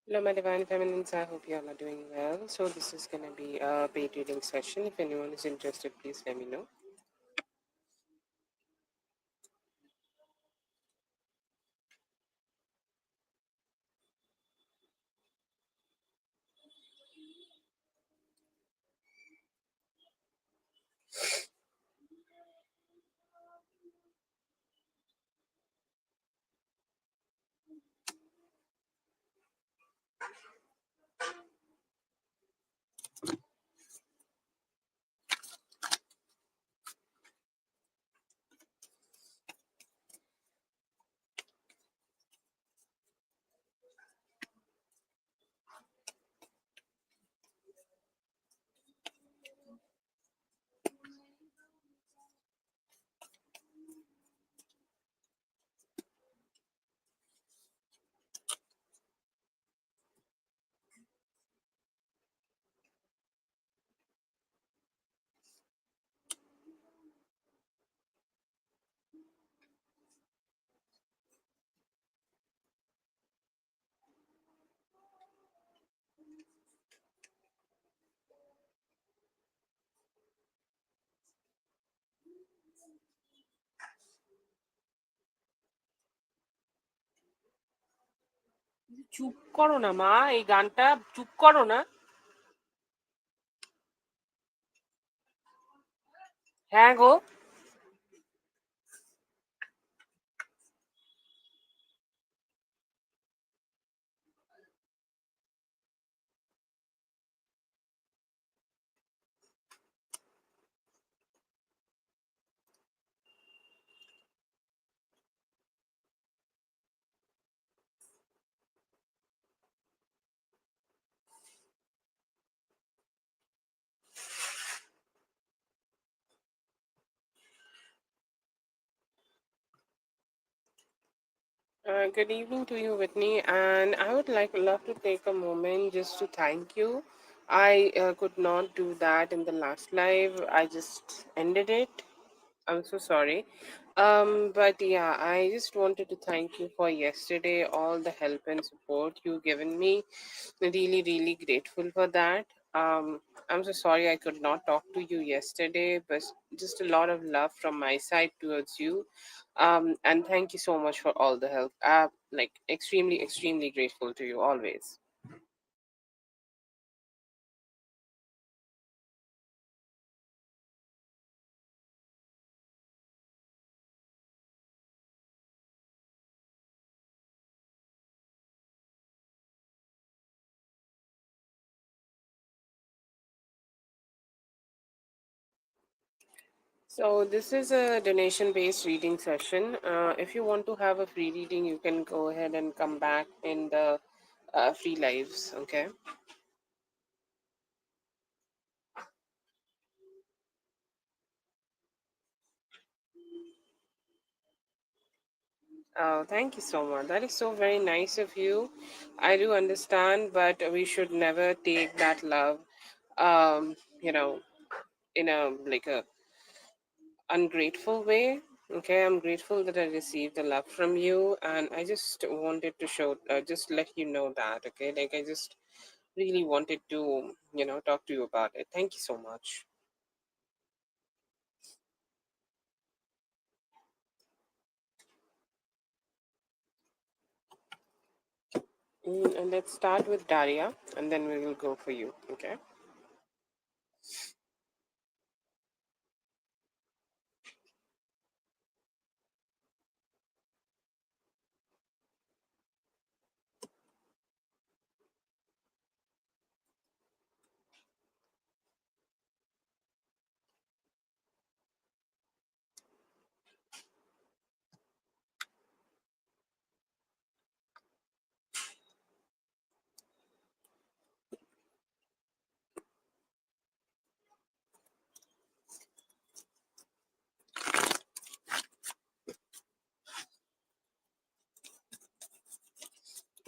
Hello, my divine feminines. I hope you all are doing well. So, this is going to be a paid reading session. If anyone is interested, please let me know. চুপ করো না মা, এই গানটা চুপ করো না। হ্যাঁ গো। Good evening to you, Whitney, and I would love to take a moment just to thank you. I could not do that in the last live. I just ended it. I'm so sorry. But yeah, I just wanted to thank you for yesterday, all the help and support you given me. Really, really grateful for that. I'm so sorry I could not talk to you yesterday, but just a lot of love from my side towards you. And thank you so much for all the help. Like extremely, extremely grateful to you always. So this is a donation-based reading session. If you want to have a free reading, you can go ahead and come back in the free lives. Okay. Oh, thank you so much. That is so very nice of you. I do understand, but we should never take that love, um, you know, in a like a ungrateful way. Okay, I'm grateful that I received the love from you, and I just wanted to show, just let you know that. Okay, like I just really wanted to, talk to you about it. Thank you so much. And let's start with Daria, and then we will go for you. Okay.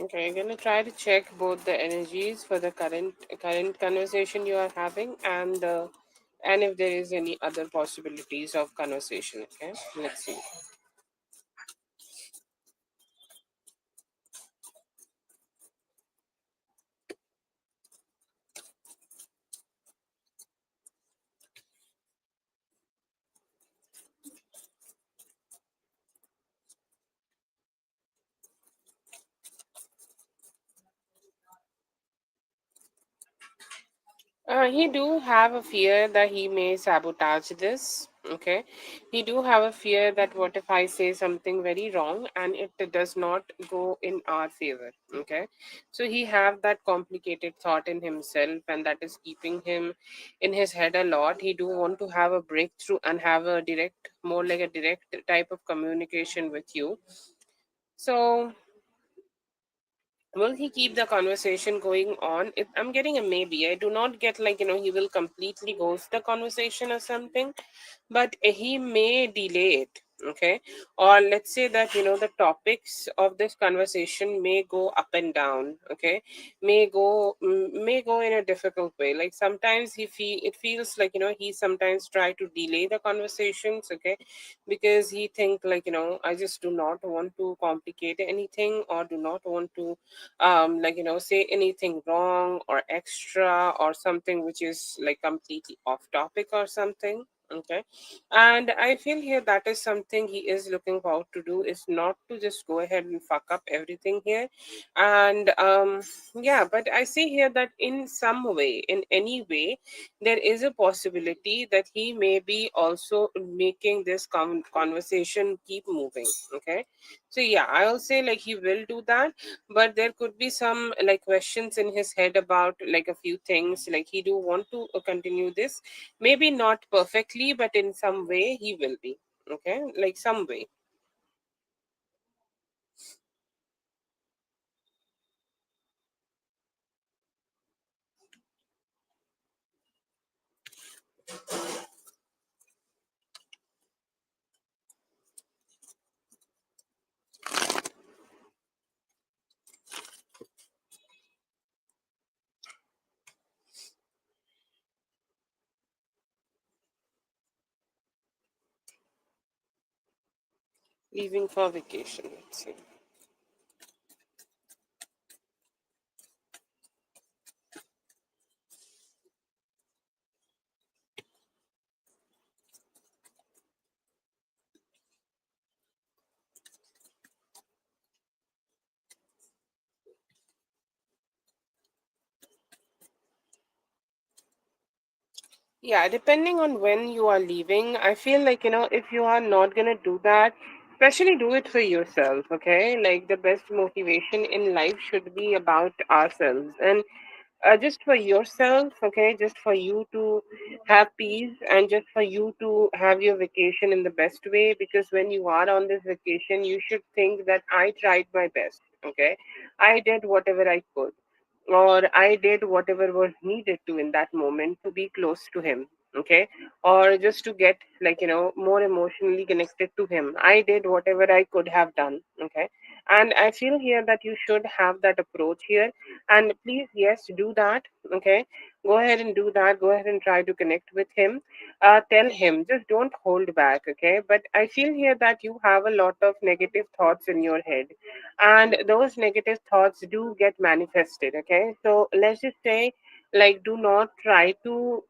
Okay, I'm gonna try to check both the energies for the current conversation you are having and if there is any other possibilities of conversation. Okay, let's see. He do have a fear that he may sabotage this. Okay, he do have a fear that what if I say something very wrong and it does not go in our favor. Okay, so he have that complicated thought in himself, and that is keeping him in his head a lot. He do want to have a breakthrough and have a direct, more like a direct type of communication with you. So will he keep the conversation going on? If I'm getting a maybe, I do not get like, he will completely ghost the conversation or something, but he may delay it. Okay. Or let's say that, the topics of this conversation may go up and down. Okay. May go in a difficult way. Like sometimes it feels like, he sometimes try to delay the conversations. Okay. Because he think like, I just do not want to complicate anything, or do not want to like, say anything wrong or extra or something which is like completely off topic or something. Okay. And I feel here that is something he is looking forward to do, is not to just go ahead and fuck up everything here. And yeah, but I see here that in some way, in any way, there is a possibility that he may be also making this conversation keep moving. Okay. So yeah, I'll say like he will do that, but there could be some like questions in his head about like a few things, like he do want to continue this, maybe not perfectly, but in some way he will be. Okay, like some way. Leaving for vacation, let's see. Yeah, depending on when you are leaving, I feel like, if you are not going to do that, especially do it for yourself, okay? Like the best motivation in life should be about ourselves. And just for yourself, okay? Just for you to have peace and just for you to have your vacation in the best way. Because when you are on this vacation, you should think that I tried my best, okay? I did whatever I could, or I did whatever was needed to in that moment to be close to him. Okay. Or just to get like, more emotionally connected to him. I did whatever I could have done. Okay. And I feel here that you should have that approach here. And please, yes, do that. Okay. Go ahead and do that. Go ahead and try to connect with him. Tell him, just don't hold back. Okay. But I feel here that you have a lot of negative thoughts in your head, and those negative thoughts do get manifested. Okay, so let's just say, like, do not try to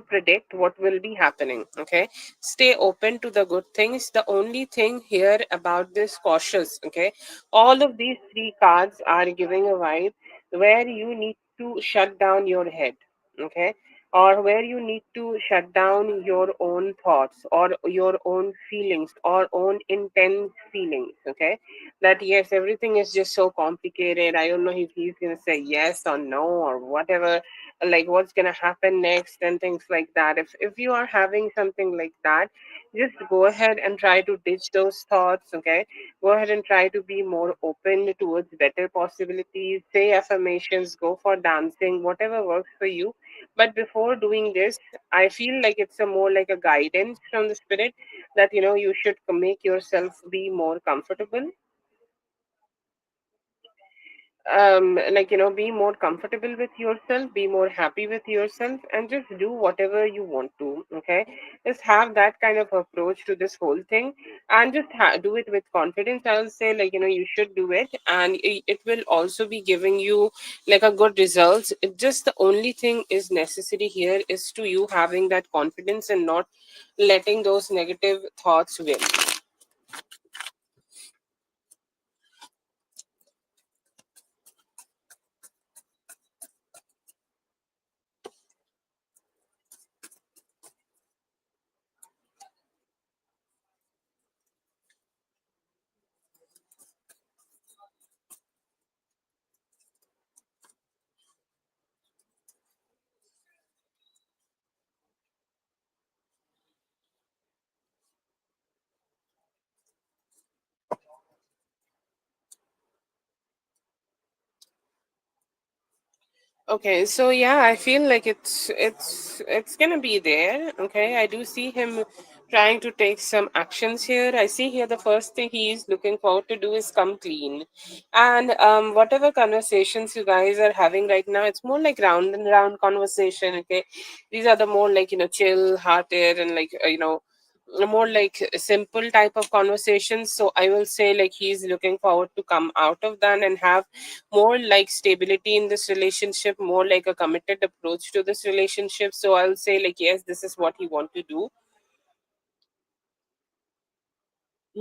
predict what will be happening. Okay, stay open to the good things. The only thing here about this cautious. Okay, all of these three cards are giving a vibe where you need to shut down your head. Okay, or where you need to shut down your own thoughts or your own feelings or own intense feelings. Okay, that yes, everything is just so complicated. I don't know if he's gonna say yes or no or whatever, like what's going to happen next and things like that. If you are having something like that, just go ahead and try to ditch those thoughts. Okay, go ahead and try to be more open towards better possibilities. Say affirmations, go for dancing, whatever works for you. But before doing this, I feel like it's a more like a guidance from the spirit that you should make yourself be more comfortable, like be more comfortable with yourself, be more happy with yourself, and just do whatever you want to. Okay, just have that kind of approach to this whole thing, and just do it with confidence. I'll say, like, you should do it, and it will also be giving you like a good results. It just, the only thing is necessary here is to you having that confidence and not letting those negative thoughts win. Okay, so yeah, I feel like it's gonna be there. Okay, I do see him trying to take some actions here. I see here the first thing he is looking forward to do is come clean, and whatever conversations you guys are having right now, it's more like round and round conversation. Okay, these are the more like chill hearted and like more like a simple type of conversations. So I will say like he's looking forward to come out of that and have more like stability in this relationship, more like a committed approach to this relationship. So I'll say like yes, this is what he want to do,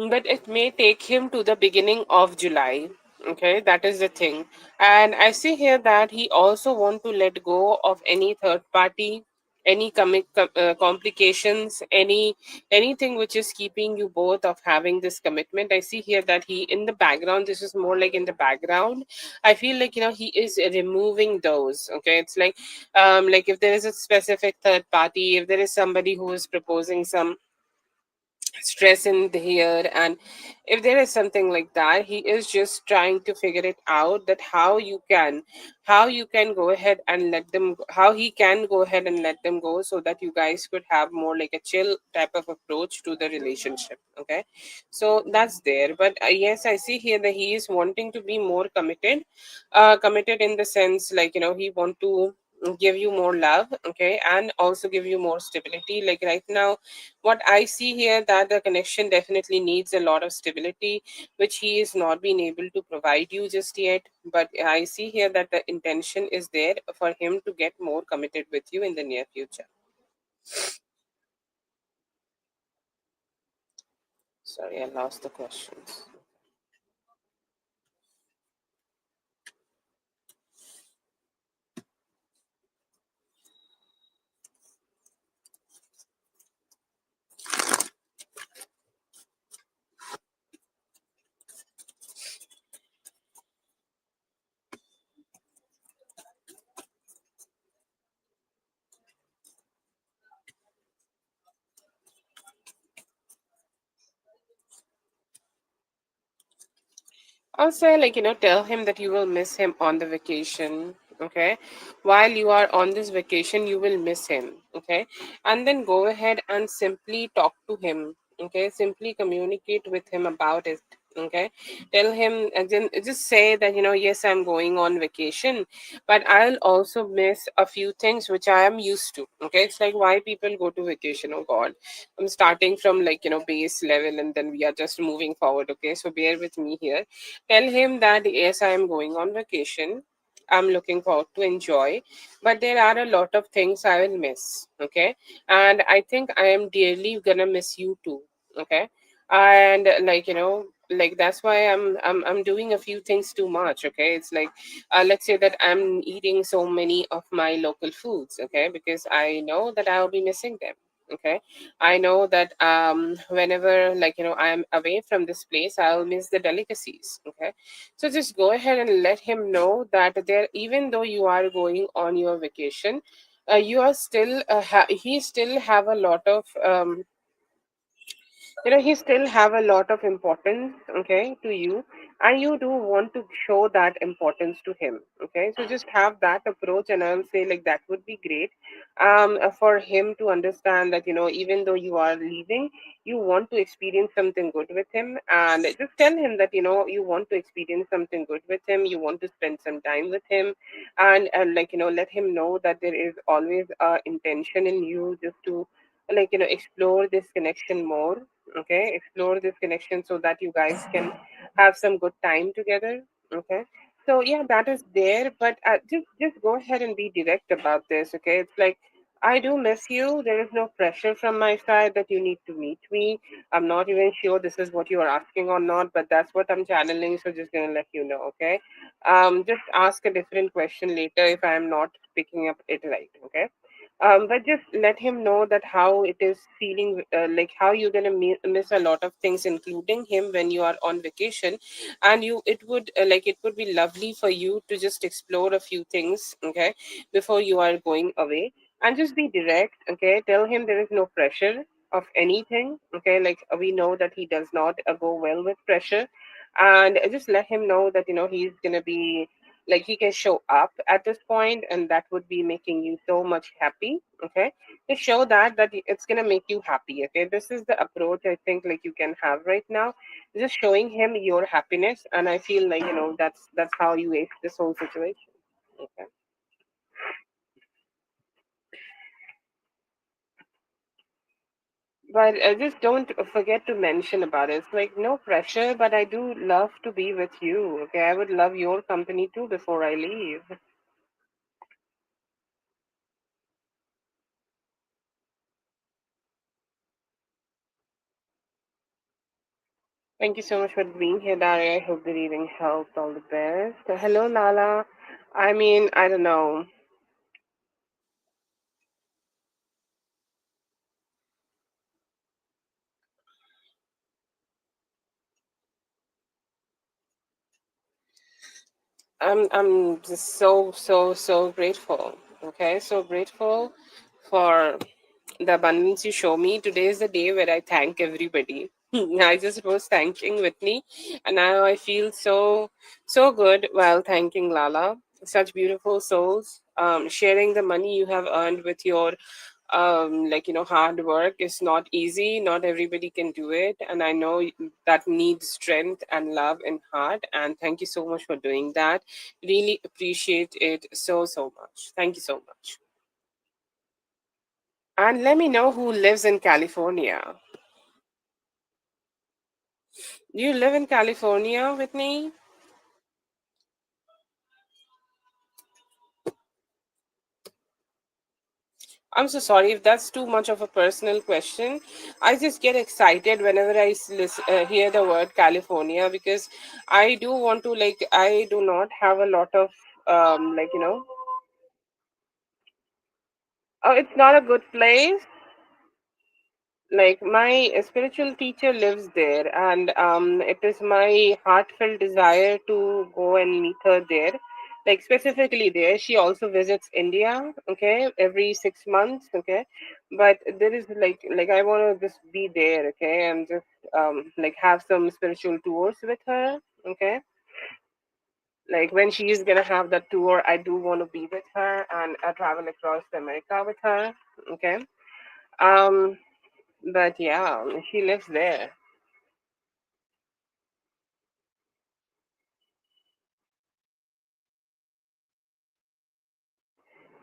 but it may take him to the beginning of July. Okay, that is the thing. And I see here that he also want to let go of any third party, any complications, anything which is keeping you both of having this commitment. I see here that he in the background, this is more like in the background, I feel like he is removing those. Okay, it's like if there is a specific third party, if there is somebody who is proposing some stress in here, and if there is something like that, he is just trying to figure it out, that how you can go ahead and let them how he can go ahead and let them go, so that you guys could have more like a chill type of approach to the relationship. Okay, so that's there. But yes, I see here that he is wanting to be more committed in the sense like he want to give you more love. Okay, and also give you more stability. Like right now, what I see here, that the connection definitely needs a lot of stability, which he is not being able to provide you just yet. But I see here that the intention is there for him to get more committed with you in the near future. Sorry, I lost the questions. I'll say, like, tell him that you will miss him on the vacation. Okay. While you are on this vacation, you will miss him. Okay. And then go ahead and simply talk to him. Okay. Simply communicate with him about it. Okay. Tell him, and then just say that, yes, I'm going on vacation, but I'll also miss a few things which I am used to. Okay. It's like why people go to vacation. Oh, God. I'm starting from like, base level, and then we are just moving forward. Okay. So bear with me here. Tell him that yes, I am going on vacation. I'm looking forward to enjoy, but there are a lot of things I will miss. Okay, and I think I am dearly gonna miss you too. Okay, and like like that's why I'm doing a few things too much. Okay, it's like let's say that I'm eating so many of my local foods. Okay, because I know that I'll be missing them. Okay, I know that whenever like I'm away from this place, I'll miss the delicacies. Okay, so just go ahead and let him know that there, even though you are going on your vacation, you are still he still have a lot of he still have a lot of importance, okay, to you, and you do want to show that importance to him. Okay, so just have that approach, and I'll say like that would be great for him to understand that even though you are leaving, you want to experience something good with him. And just tell him that you want to experience something good with him, you want to spend some time with him. And like let him know that there is always intention in you just to like explore this connection more. Okay, explore this connection so that you guys can have some good time together. Okay, so yeah, that is there. But just go ahead and be direct about this. Okay, it's like I do miss you. There is no pressure from my side that you need to meet me. I'm not even sure this is what you are asking or not, but that's what I'm channeling, so just gonna let you know. Okay, just ask a different question later if I'm not picking up it right. Okay, but just let him know that how it is feeling, like how you're gonna miss a lot of things, including him, when you are on vacation. And it would like it would be lovely for you to just explore a few things, okay, before you are going away. And just be direct. Okay, tell him there is no pressure of anything. Okay, like we know that he does not go well with pressure. And just let him know that he's gonna be like he can show up at this point, and that would be making you so much happy. Okay, to show that it's gonna make you happy. Okay, this is the approach I think like you can have right now, just showing him your happiness, and I feel like that's how you ace this whole situation. Okay. But just don't forget to mention about it. It's like no pressure, but I do love to be with you. Okay, I would love your company too before I leave. Thank you so much for being here, Daria. I hope the reading helped. All the best. Hello, Lala. I mean, I don't know. I'm just so grateful. Okay, so grateful for the abundance you show me. Today is the day where I thank everybody. I just was thanking Whitney, and now I feel so good while thanking Lala. Such beautiful souls. Sharing the money you have earned with your hard work is not easy. Not everybody can do it, and I know that needs strength and love in heart. And thank you so much for doing that. Really appreciate it so much. Thank you so much. And let me know who lives in California. Do you live in California, Whitney? I'm so sorry if that's too much of a personal question. I just get excited whenever hear the word California, because I do want to, like, I do not have a lot of, oh, it's not a good place. Like my spiritual teacher lives there, and it is my heartfelt desire to go and meet her there, like specifically there. She also visits India, okay, every 6 months, okay. But there is like I want to just be there, okay, and just like have some spiritual tours with her, okay. Like when she is gonna have that tour, I do want to be with her and travel across America with her, okay. um but yeah, she lives there.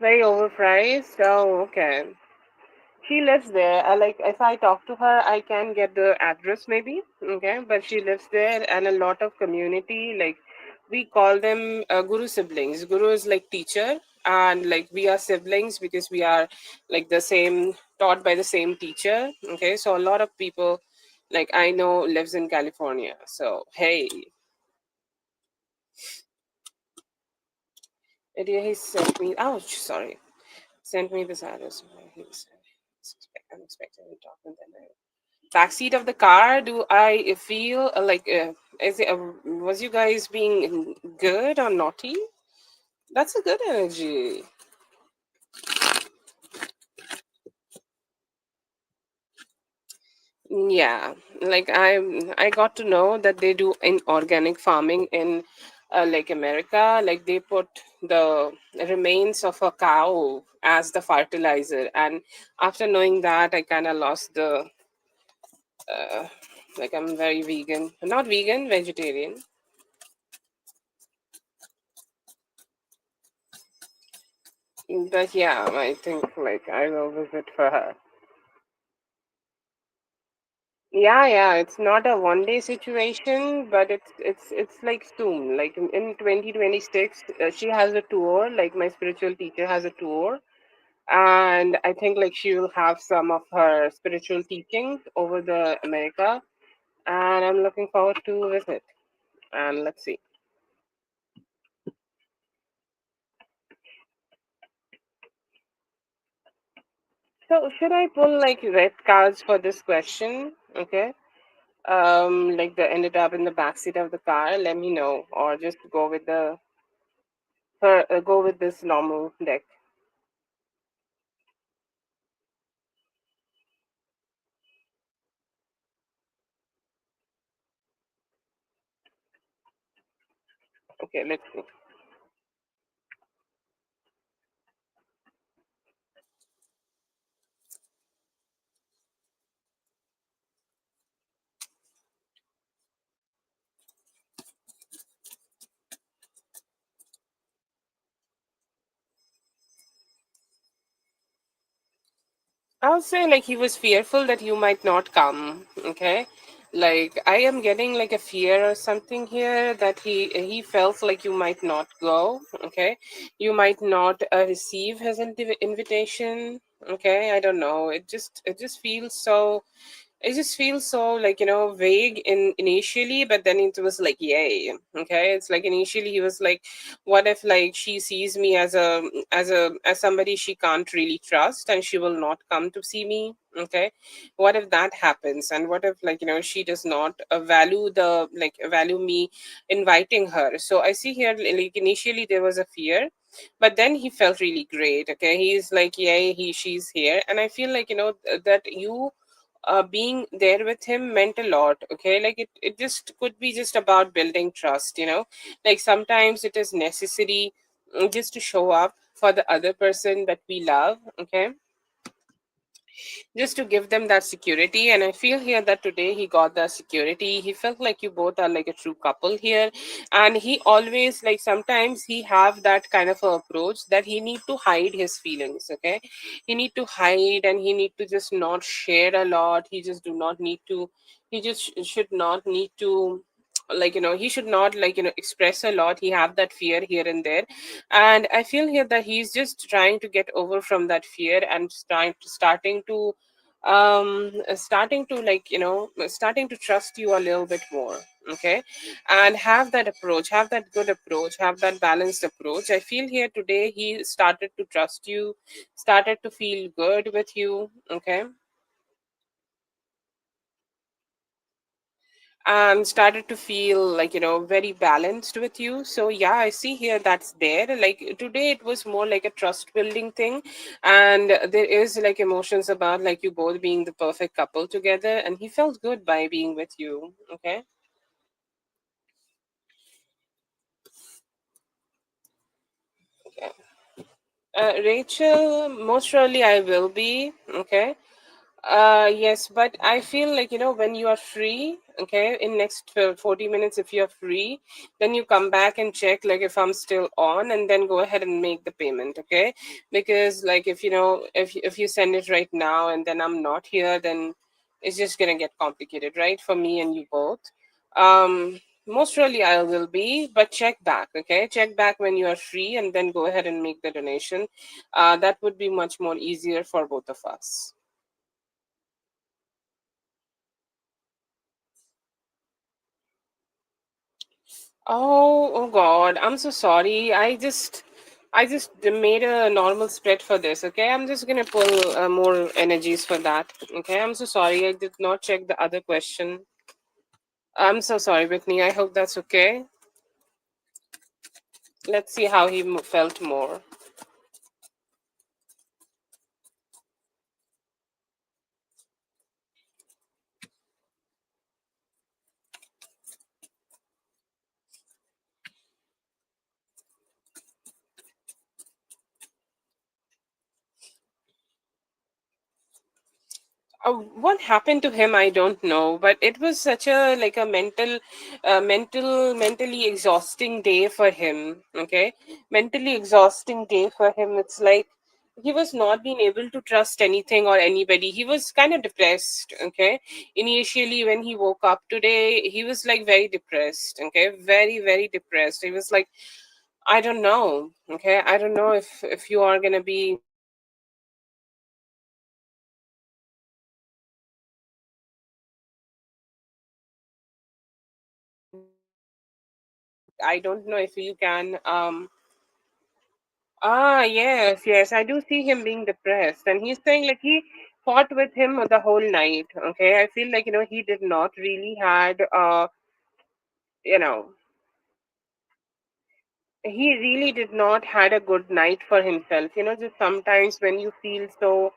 Very overpriced. Oh, okay. She lives there. Like if I talk to her, I can get the address maybe. Okay, but she lives there, and a lot of community. Like we call them guru siblings. Guru is like teacher, and like we are siblings because we are like the same, taught by the same teacher. Okay, so a lot of people, like I know, lives in California. So hey, he sent me. Ouch, sorry. Sent me this address. He was unexpected and talk, and then backseat of the car. Do I feel is it was you guys being good or naughty? That's a good energy. Yeah, like I got to know that they do in organic farming in like America. Like they put the remains of a cow as the fertilizer, and after knowing that, I kind of lost the uh, like I'm very vegan, not vegan, vegetarian. But yeah, I think like I will visit for her. Yeah, yeah, it's not a 1 day situation, but it's like soon, like in 2026, she has a tour. Like my spiritual teacher has a tour, and I think like she will have some of her spiritual teachings over the America, and I'm looking forward to visit. And let's see. So should I pull like red cards for this question? Okay. Like they ended up in the backseat of the car. Let me know, or just go with this normal deck. Okay, let's see. I'll say like he was fearful that you might not come. Okay, like I am getting like a fear or something here that he felt like you might not go. Okay, you might not receive his invitation. Okay, I don't know. It just feels so, it just feels so like vague in initially, but then it was like yay. Okay, it's like initially he was like, what if like she sees me as as somebody she can't really trust and she will not come to see me. Okay, what if that happens, and what if like she does not value the like value me inviting her. So I see here like initially there was a fear, but then he felt really great. Okay, he's like yay, she's here, and I feel like that you being there with him meant a lot. Okay, like it just could be just about building trust, like sometimes it is necessary, just to show up for the other person that we love. Okay, just to give them that security. And I feel here that today he got that security. He felt like you both are like a true couple here. And he always like, sometimes he have that kind of a approach that he need to hide his feelings. Okay, he need to hide, and he need to just not share a lot. He just do not need to, he just should not need to, like he should not like express a lot. He have that fear here and there, and I feel here that he's just trying to get over from that fear and starting to like starting to trust you a little bit more. Okay, and have that approach, have that good approach, have that balanced approach. I feel here today he started to trust you, started to feel good with you. Okay, and started to feel like very balanced with you. So yeah, I see here that's there. Like today it was more like a trust building thing, and there is like emotions about like you both being the perfect couple together, and he felt good by being with you. Okay, Rachel, most surely I will be. Okay. Yes, but I feel like, when you are free, okay, in next 40 minutes, if you're free, then you come back and check, like, if I'm still on, and then go ahead and make the payment, okay? Because, like, if you send it right now and then I'm not here, then it's just gonna get complicated, right? For me and you both. Most surely I will be, but check back, okay? Check back when you are free, and then go ahead and make the donation. That would be much more easier for both of us. Oh God, I'm so sorry. I just made a normal spread for this. Okay, I'm just gonna pull more energies for that. Okay, I'm so sorry. I did not check the other question. I'm so sorry, Whitney. I hope that's okay. Let's see how he felt more. What happened to him, I don't know, but it was such a like a mentally exhausting day for him. Okay, mentally exhausting day for him. It's like he was not being able to trust anything or anybody. He was kind of depressed. Okay, initially when he woke up today, he was like very depressed. Okay, very depressed. He was like, I don't know. Okay, I don't know if you are gonna be. I don't know if you can. Yes. I do see him being depressed, and he's saying like he fought with him the whole night. Okay, I feel like he did not really had you know he really did not had a good night for himself. Just sometimes when you feel so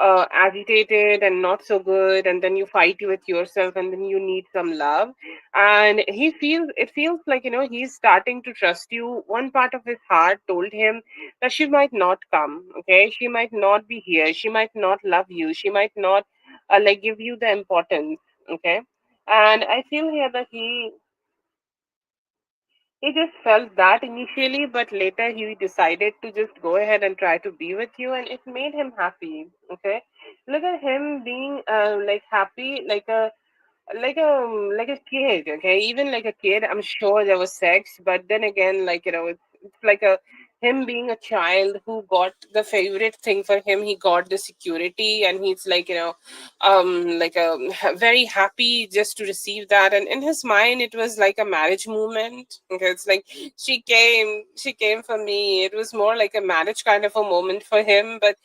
agitated and not so good, and then you fight with yourself, and then you need some love, and it feels like he's starting to trust you. One part of his heart told him that she might not come. Okay, she might not be here, she might not love you, she might not like give you the importance. Okay, and I feel here that He just felt that initially, but later he decided to just go ahead and try to be with you, and it made him happy. Okay, look at him being like happy, like a kid. Okay, even like a kid, I'm sure there was sex, but then again, like it's like a him being a child who got the favorite thing for him. He got the security, and he's like like very happy just to receive that. And in his mind, it was like a marriage movement. Okay, it's like she came for me. It was more like a marriage kind of a moment for him, but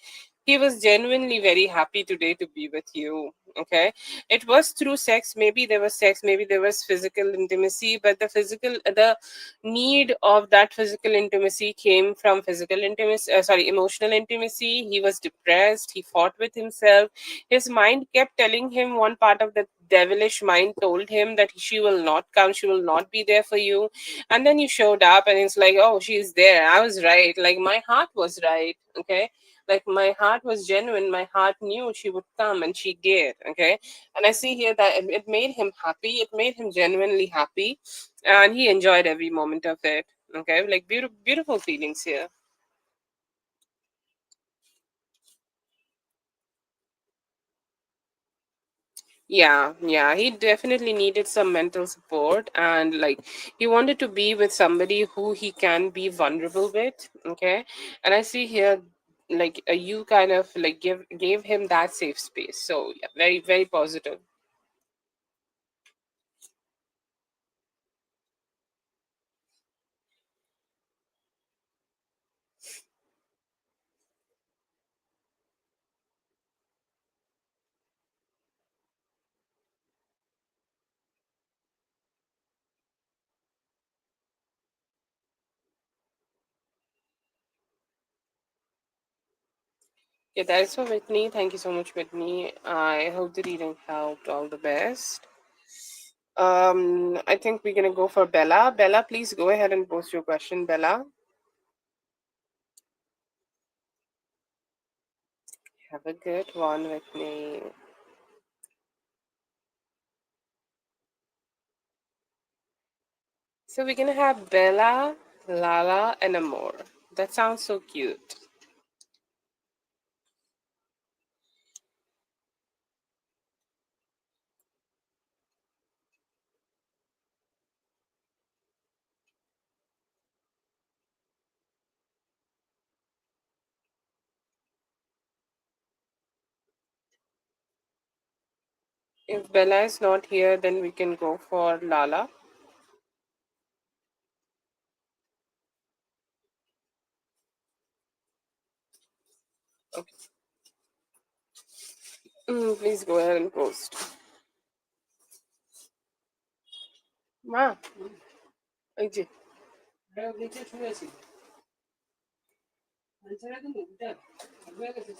he was genuinely very happy today to be with you. Okay, it was through sex. Maybe there was sex, maybe there was physical intimacy, but the need of that physical intimacy came from physical intimacy, sorry, emotional intimacy. He was depressed, he fought with himself. His mind kept telling him, one part of the devilish mind told him that she will not come, she will not be there for you. And then you showed up, and it's like, oh, she's there, I was right, like my heart was right. Okay, like my heart was genuine, my heart knew she would come, and she did. Okay, and I see here that it made him happy, it made him genuinely happy, and he enjoyed every moment of it. Okay, like beautiful, beautiful feelings here. Yeah, he definitely needed some mental support, and like he wanted to be with somebody who he can be vulnerable with. Okay, and I see here like you kind of like gave him that safe space. So yeah, very very positive. Yeah, that is for Whitney. Thank you so much, Whitney. I hope the reading helped. All the best. I think we're gonna go for Bella. Bella, please go ahead and post your question, Bella. Have a good one, Whitney. So we're gonna have Bella, Lala, and Amor. That sounds so cute. If Bella is not here, then we can go for Lala. Okay. Please go ahead and post. Ma, এই যে, এটা নিচে শুয়ে আছি। আনসারে দিন, এটা, হয়ে গেছে।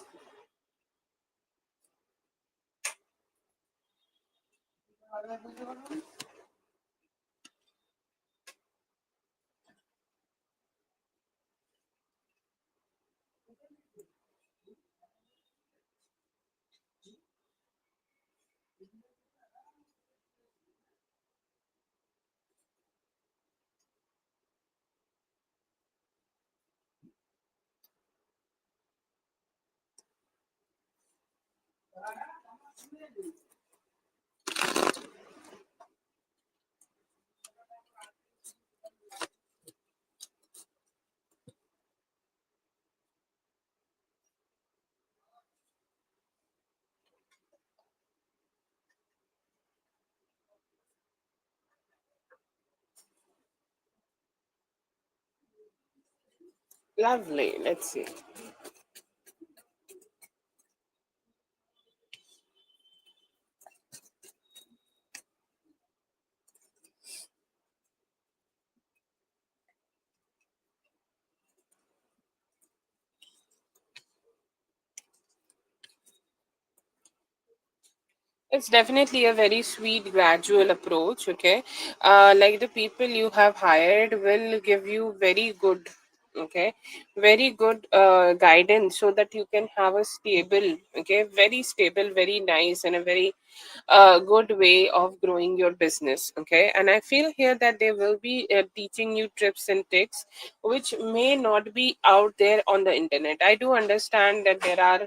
Lovely. Let's see. It's definitely a very sweet, gradual approach. Okay, like the people you have hired will give you very good. Okay, very good guidance so that you can have a stable, okay, very stable, very nice, and a very good way of growing your business. Okay, and I feel here that they will be teaching you tips and tricks which may not be out there on the internet. I do understand that there are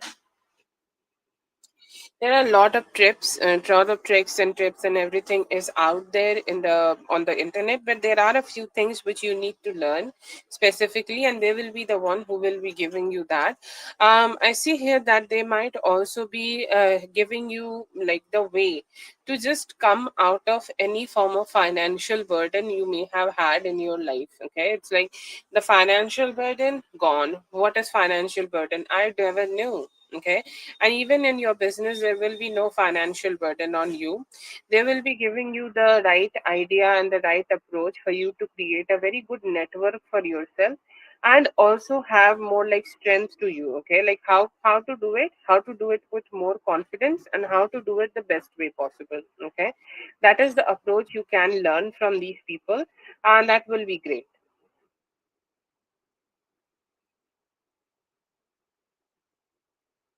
a lot of trips, lot of tricks and tips and everything is out there in the on the internet, but there are a few things which you need to learn specifically, and they will be the one who will be giving you that. I see here that they might also be giving you like the way to just come out of any form of financial burden you may have had in your life. Okay, it's like the financial burden gone. What is financial burden? I never knew. Okay, and even in your business there will be no financial burden on you. They will be giving you the right idea and the right approach for you to create a very good network for yourself, and also have more like strength to you. Okay, like how to do it, how to do it with more confidence, and how to do it the best way possible. Okay, that is the approach you can learn from these people, and that will be great.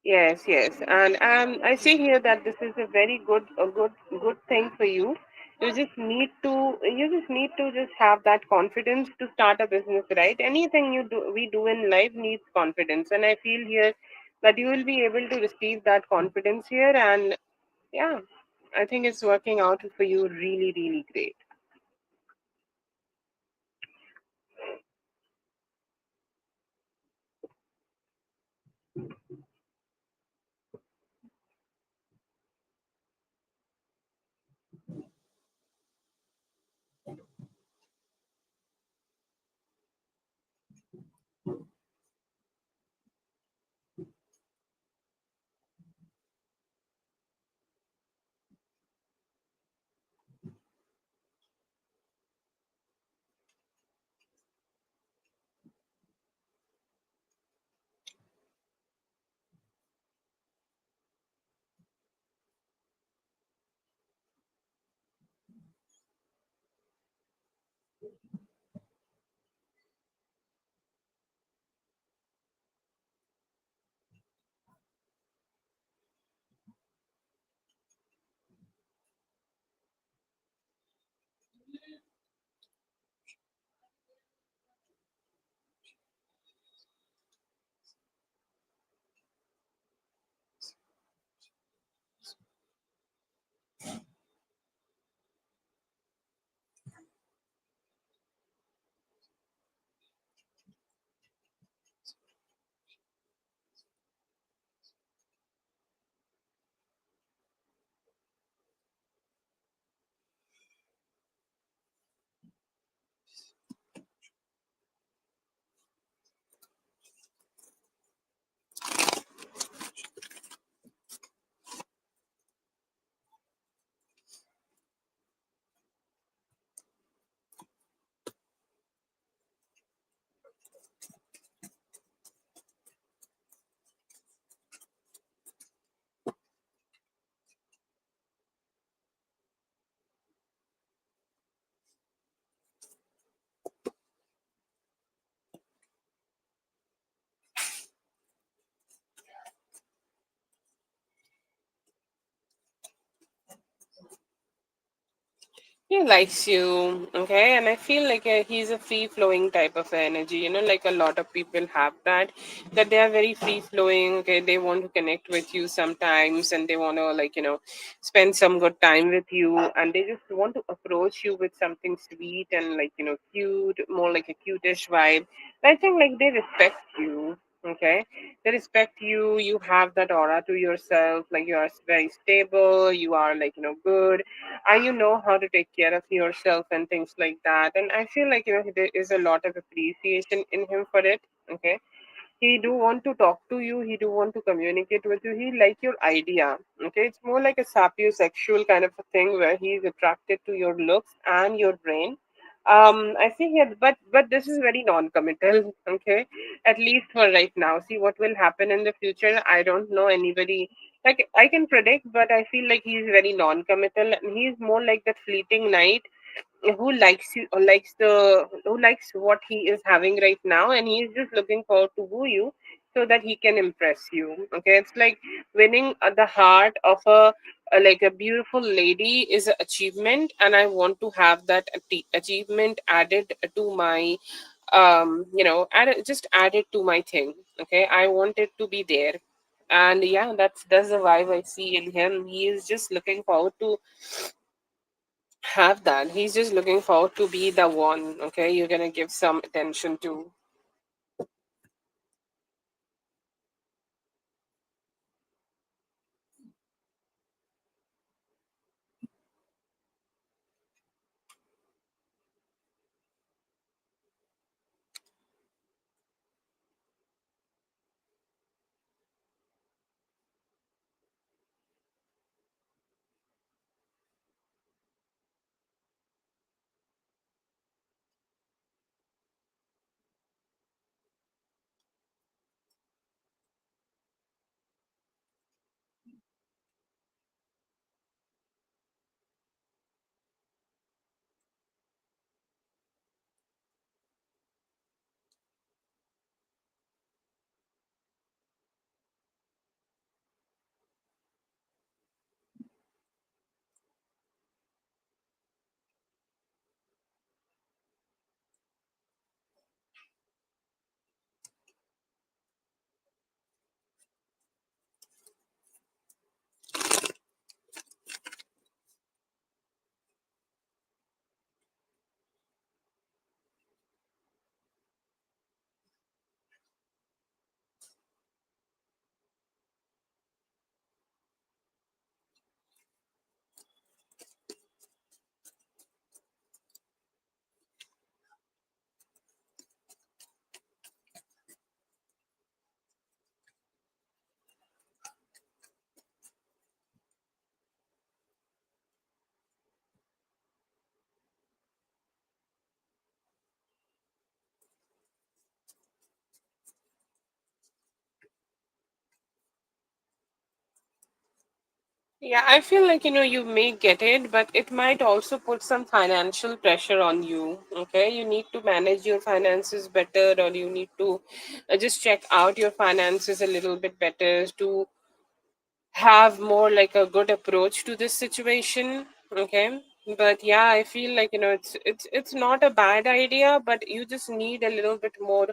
Yes, yes, and I see here that this is a very good thing for you. You just need to just have that confidence to start a business, right? Anything we do in life needs confidence, and I feel here that you will be able to receive that confidence here, and yeah, I think it's working out for you really, really great. He likes you, okay, and I feel like he's a free flowing type of energy. Like a lot of people have that they are very free flowing. Okay, they want to connect with you sometimes, and they want to spend some good time with you, and they just want to approach you with something sweet and cute, more like a cutish vibe. I think like they respect you. Okay, they respect you. You have that aura to yourself, like you are very stable. You are good, and you know how to take care of yourself and things like that. And I feel like there is a lot of appreciation in him for it. Okay, he do want to talk to you, he do want to communicate with you, he like your idea. Okay, it's more like a sapiosexual kind of a thing where he's attracted to your looks and your brain. I see here, but this is very non-committal. Okay, at least for right now. See what will happen in the future, I don't know anybody. Like I can predict, but I feel like he's very non-committal, and he's more like that fleeting night. who likes you, or likes the who likes what he is having right now, and he is just looking forward to woo you so that he can impress you. Okay, it's like winning the heart of like a beautiful lady is an achievement, and I want to have that achievement added to my just add it to my thing. Okay, I want it to be there. And yeah, that's the vibe I see in him. He is just looking forward to have that. He's just looking forward to be the one, okay, you're gonna give some attention to. Yeah, I feel like, you may get it, but it might also put some financial pressure on you. Okay, you need to manage your finances better, or you need to just check out your finances a little bit better to have more like a good approach to this situation. Okay, but yeah, I feel like, it's not a bad idea, but you just need a little bit more.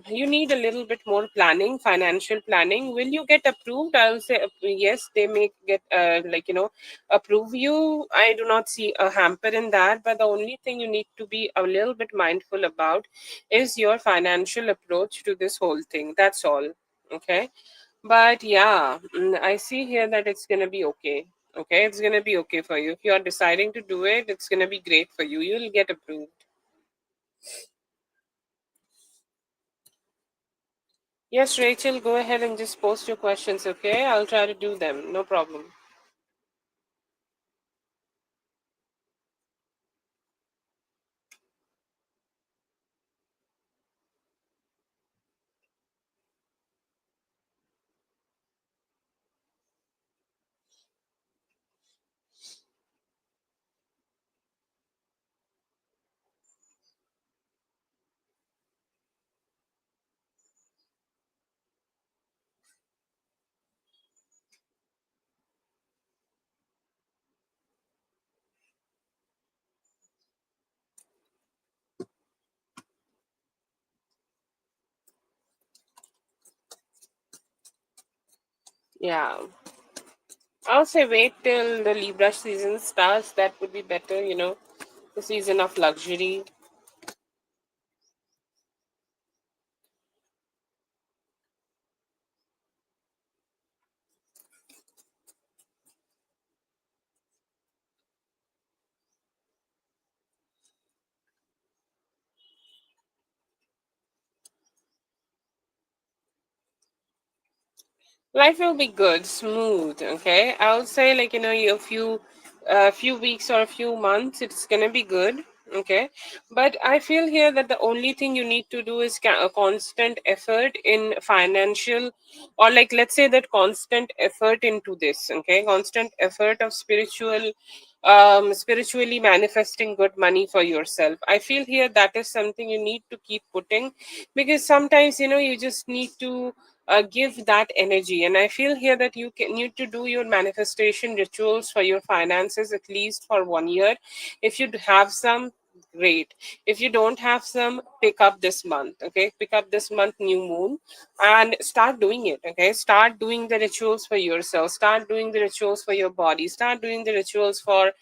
You need a little bit more planning, financial planning. Will you get approved? I'll say yes, they may get approve you. I do not see a hamper in that, but the only thing you need to be a little bit mindful about is your financial approach to this whole thing. That's all. Okay, but yeah, I see here that it's gonna be okay. Okay, it's gonna be okay for you. If you are deciding to do it, it's gonna be great for you. You'll get approved. Yes, Rachel, go ahead and just post your questions, okay? I'll try to do them. No problem. Yeah. I'll say wait till the Libra season starts. That would be better. The season of luxury. Life will be good, smooth. Okay, I'll say like a few weeks or a few months, it's gonna be good. Okay, but I feel here that the only thing you need to do is a constant effort in financial, or like let's say that constant effort into this. Okay, constant effort of spiritual spiritually manifesting good money for yourself. I feel here that is something you need to keep putting, because sometimes you just need to give that energy. And I feel here that you can need to do your manifestation rituals for your finances at least for 1 year. If you have some, great. If you don't have some, pick up this month. Okay, pick up this month new moon and start doing it. Okay, start doing the rituals for yourself, start doing the rituals for your body, start doing the rituals for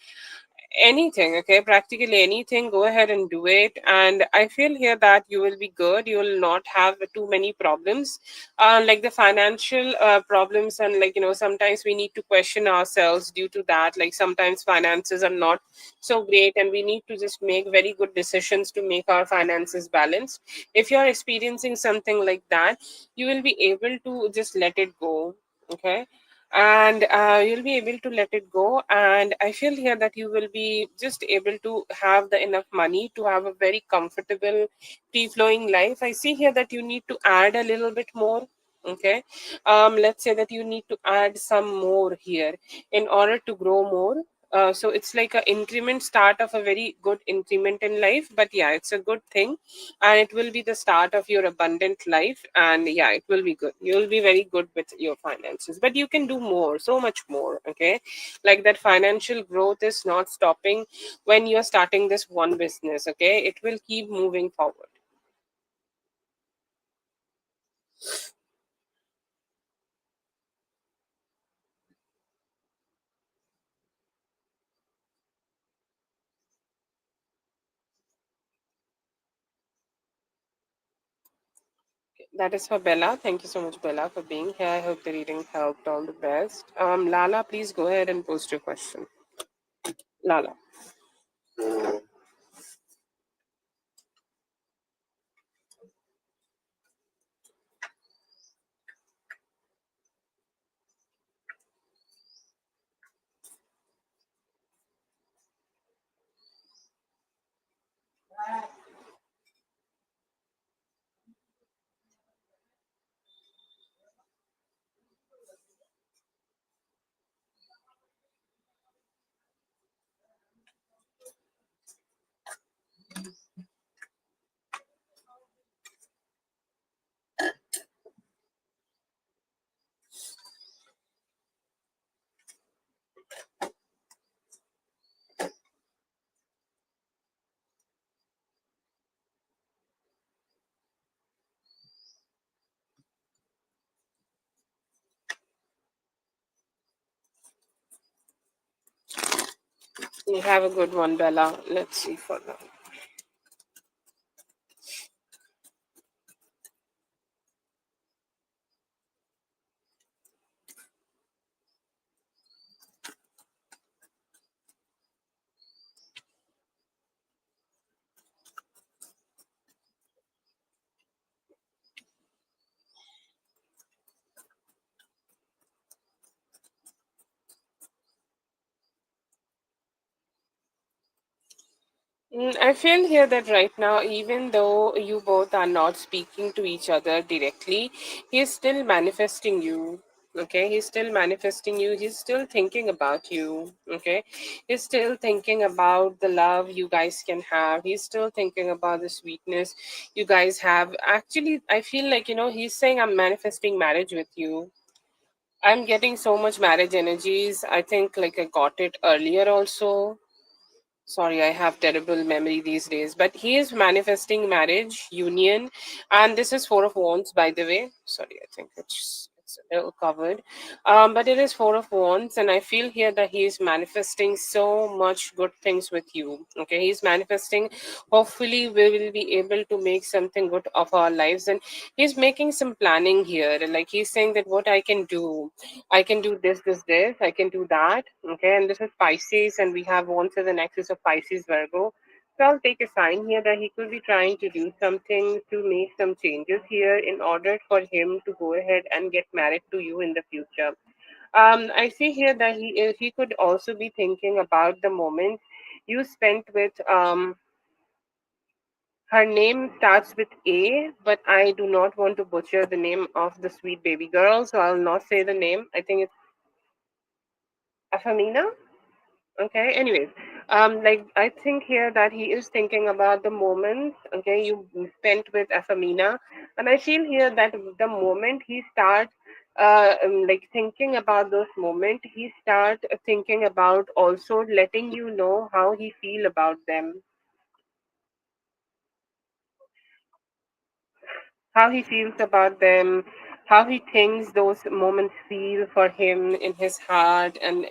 anything. Okay, practically anything, go ahead and do it. And I feel here that you will be good, you will not have too many problems, like the financial problems. And sometimes we need to question ourselves due to that. Like sometimes finances are not so great, and we need to just make very good decisions to make our finances balanced. If you are experiencing something like that, you will be able to just let it go. Okay, and you'll be able to let it go. And I feel here that you will be just able to have the enough money to have a very comfortable free flowing life. I see here that you need to add a little bit more. Okay, let's say that you need to add some more here in order to grow more. So it's like a increment start of a very good increment in life. But yeah, it's a good thing, and it will be the start of your abundant life. And yeah, it will be good, you'll be very good with your finances. But you can do more, so much more. Okay, like that financial growth is not stopping when you're starting this one business. Okay, it will keep moving forward. That is for Bella. Thank you so much, Bella, for being here. I hope the reading helped. All the best. Lala, please go ahead and post your question. Lala. You have a good one, Bella. Let's see for now. I feel here that right now, even though you both are not speaking to each other directly, he is still manifesting you. Okay, he's still manifesting you. He's still thinking about you. Okay, he's still thinking about the love you guys can have. He's still thinking about the sweetness you guys have. Actually, I feel like, he's saying, I'm manifesting marriage with you. I'm getting so much marriage energies. I think like I got it earlier also. Sorry, I have terrible memory these days. But he is manifesting marriage, union, and this is Four of Wands, by the way. Sorry, I think it's a little covered. But it is Four of Wands, and I feel here that he is manifesting so much good things with you. Okay, he's manifesting. Hopefully, we will be able to make something good of our lives, and he's making some planning here. Like he's saying that what I can do, I can do this, I can do that. Okay, and this is Pisces, and we have Wands as an axis of Pisces, Virgo. So I'll take a sign here that he could be trying to do something to make some changes here in order for him to go ahead and get married to you in the future. I see here that he could also be thinking about the moment you spent with her name starts with A, but I do not want to butcher the name of the sweet baby girl, so I'll not say the name. I think it's Afamina. Okay, anyways, like I think here that he is thinking about the moments, okay, you spent with Afamina, and I feel here that the moment he start like thinking about those moments, he start thinking about also letting you know how he feel about them, how he feels about them, how he thinks those moments feel for him in his heart, and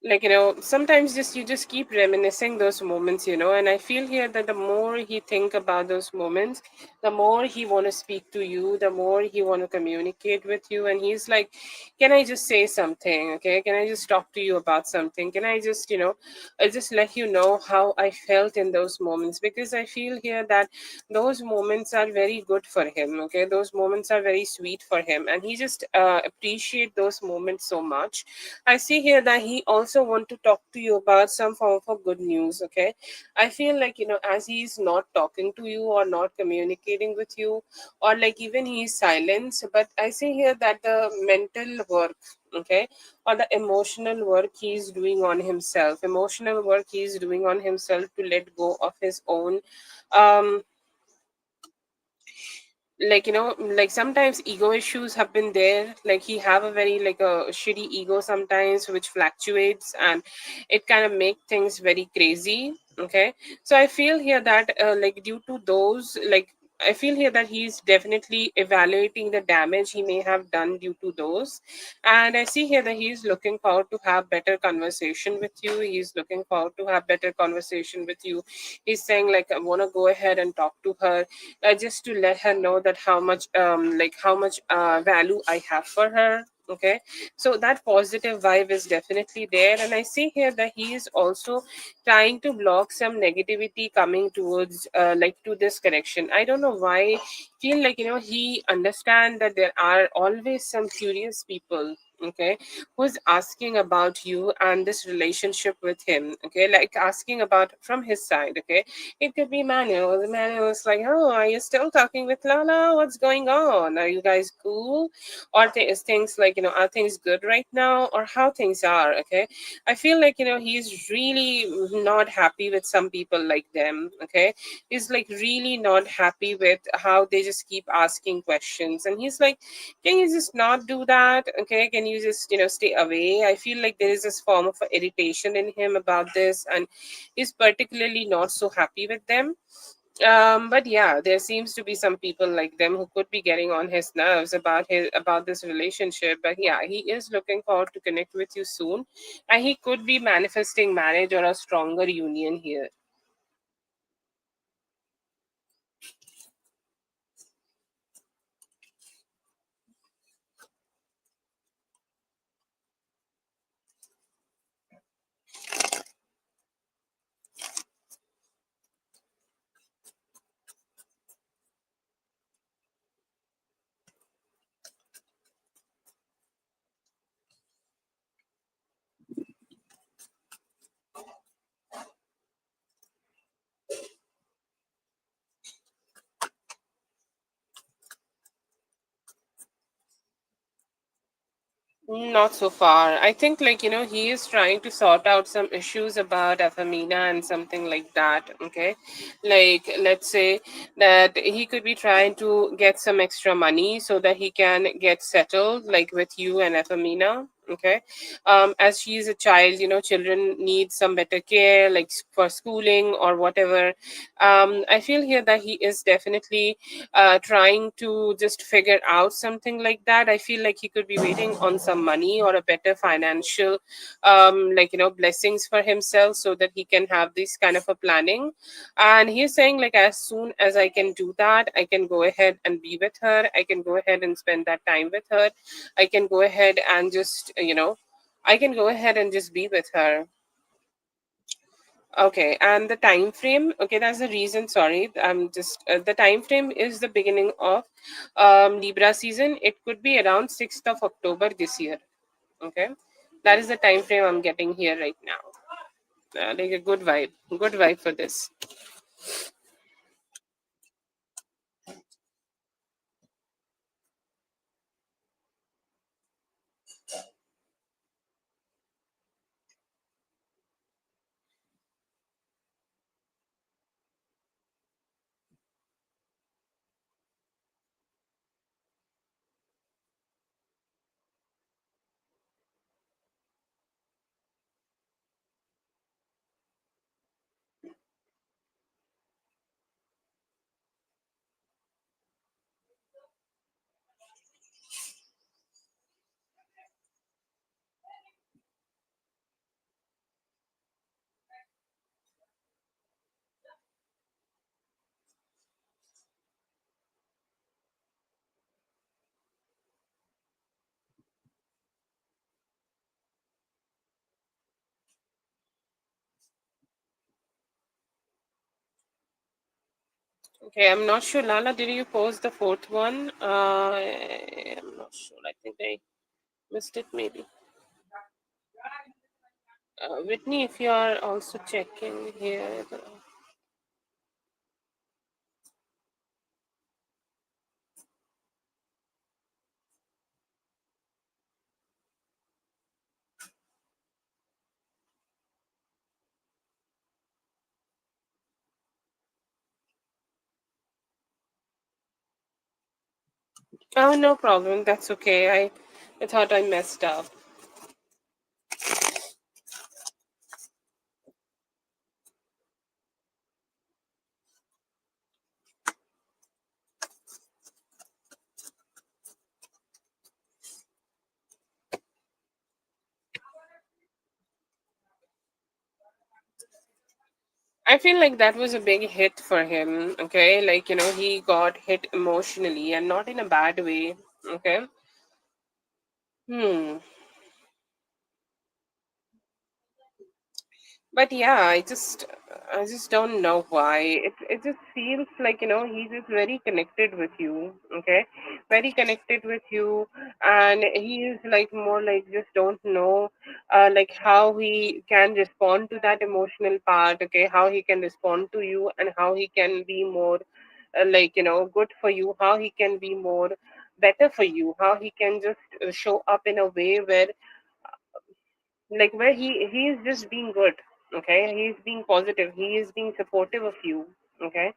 like sometimes just you just keep reminiscing those moments, and I feel here that the more he think about those moments, the more he want to speak to you, the more he want to communicate with you, and he's like, can I just say something? Okay, can I just talk to you about something? Can I just I just let you know how I felt in those moments, because I feel here that those moments are very good for him. Okay, those moments are very sweet for him, and he just appreciate those moments so much. I see here that he also want to talk to you about some form of good news. Okay, I feel like as he's not talking to you or not communicating with you, or like even he's silent, but I see here that the mental work, okay, or the emotional work he's doing on himself, emotional work he's doing on himself to let go of his own um like sometimes ego issues have been there, like he have a very like a shitty ego sometimes which fluctuates, and it kind of make things very crazy. Okay, so I feel here that like due to those, like I feel here that he's definitely evaluating the damage he may have done due to those, and I see here that he's looking forward to have better conversation with you, he's looking forward to have better conversation with you. He's saying like, I want to go ahead and talk to her, just to let her know that how much value I have for her. Okay, so that positive vibe is definitely there, and I see here that he is also trying to block some negativity coming towards like to this connection. I don't know why, feel like he understand that there are always some curious people, okay, who's asking about you and this relationship with him. Okay, like asking about from his side. Okay, it could be Manuel. The Manuel is like, oh, are you still talking with Lala? What's going on? Are you guys cool? Or is things like, are things good right now? Or how things are? Okay. I feel like, he's really not happy with some people like them. Okay. He's like really not happy with how they just keep asking questions. And he's like, can you just not do that? Okay. Can you just, stay away? I feel like there is this form of irritation in him about this. And is particularly not so happy with them. But yeah, there seems to be some people like them who could be getting on his nerves about this relationship. But yeah, he is looking forward to connect with you soon, and he could be manifesting marriage or a stronger union here. Not so far. I think, like, he is trying to sort out some issues about Afamina and something like that. Okay. Like, let's say that he could be trying to get some extra money so that he can get settled, like, with you and Afamina. Okay. As she is a child, children need some better care, like for schooling or whatever. I feel here that he is definitely trying to just figure out something like that. I feel like he could be waiting on some money or a better financial, blessings for himself so that he can have this kind of a planning. And he's saying, like, as soon as I can do that, I can go ahead and be with her. I can go ahead and spend that time with her. I can go ahead and just, I can go ahead and just be with her. Okay, and the time frame. Okay, that's the reason. Sorry, I'm just the time frame is the beginning of Libra season. It could be around 6th of October this year. Okay, that is the time frame I'm getting here right now. Like a good vibe for this. Okay, I'm not sure. Lala, did you post the fourth one? I'm not sure. I think I missed it maybe. Whitney, if you are also checking here. Oh, no problem. That's okay. I thought I messed up. I feel like that was a big hit for him. Okay, like he got hit emotionally and not in a bad way. Okay. Hmm. But yeah, I just don't know why. It just feels like he's just very connected with you. Okay, very connected with you, and he is like more like just don't know, like how he can respond to that emotional part. Okay, how he can respond to you, and how he can be more, like good for you. How he can be more better for you. How he can just show up in a way where where he is just being good. Okay, he's being positive, he is being supportive of you. Okay,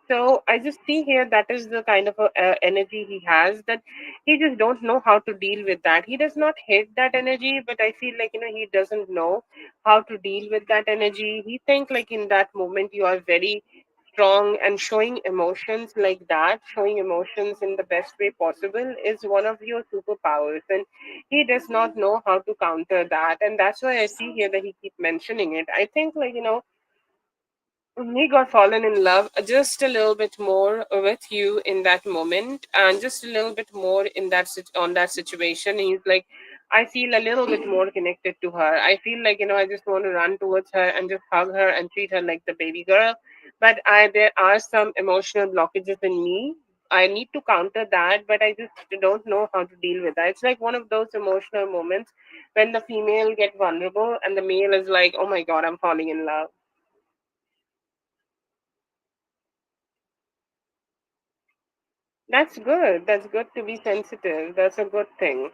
so I just see here that is the kind of energy he has, that he just don't know how to deal with that. He does not hate that energy, but I feel like he doesn't know how to deal with that energy. He think like in that moment you are very strong, and showing emotions like that, showing emotions in the best way possible is one of your superpowers, and he does not know how to counter that. And that's why I see here that he keep mentioning it. I think like he got fallen in love just a little bit more with you in that moment, and just a little bit more in on that situation. He's like, I feel a little bit more connected to her. I feel like I just want to run towards her and just hug her and treat her like the baby girl. But I there are some emotional blockages in me. I need to counter that, but I just don't know how to deal with that. It's like one of those emotional moments when the female get vulnerable and the male is like, oh my god, I'm falling in love. That's good. That's good to be sensitive. That's a good thing.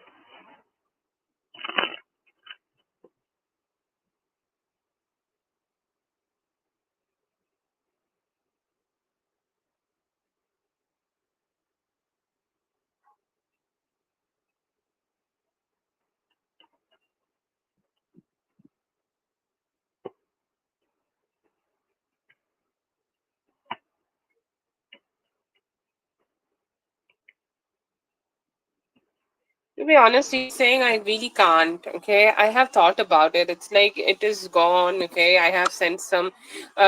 To be honest, he's saying I really can't. Okay, I have thought about it. It's like it is gone. Okay, I have sent some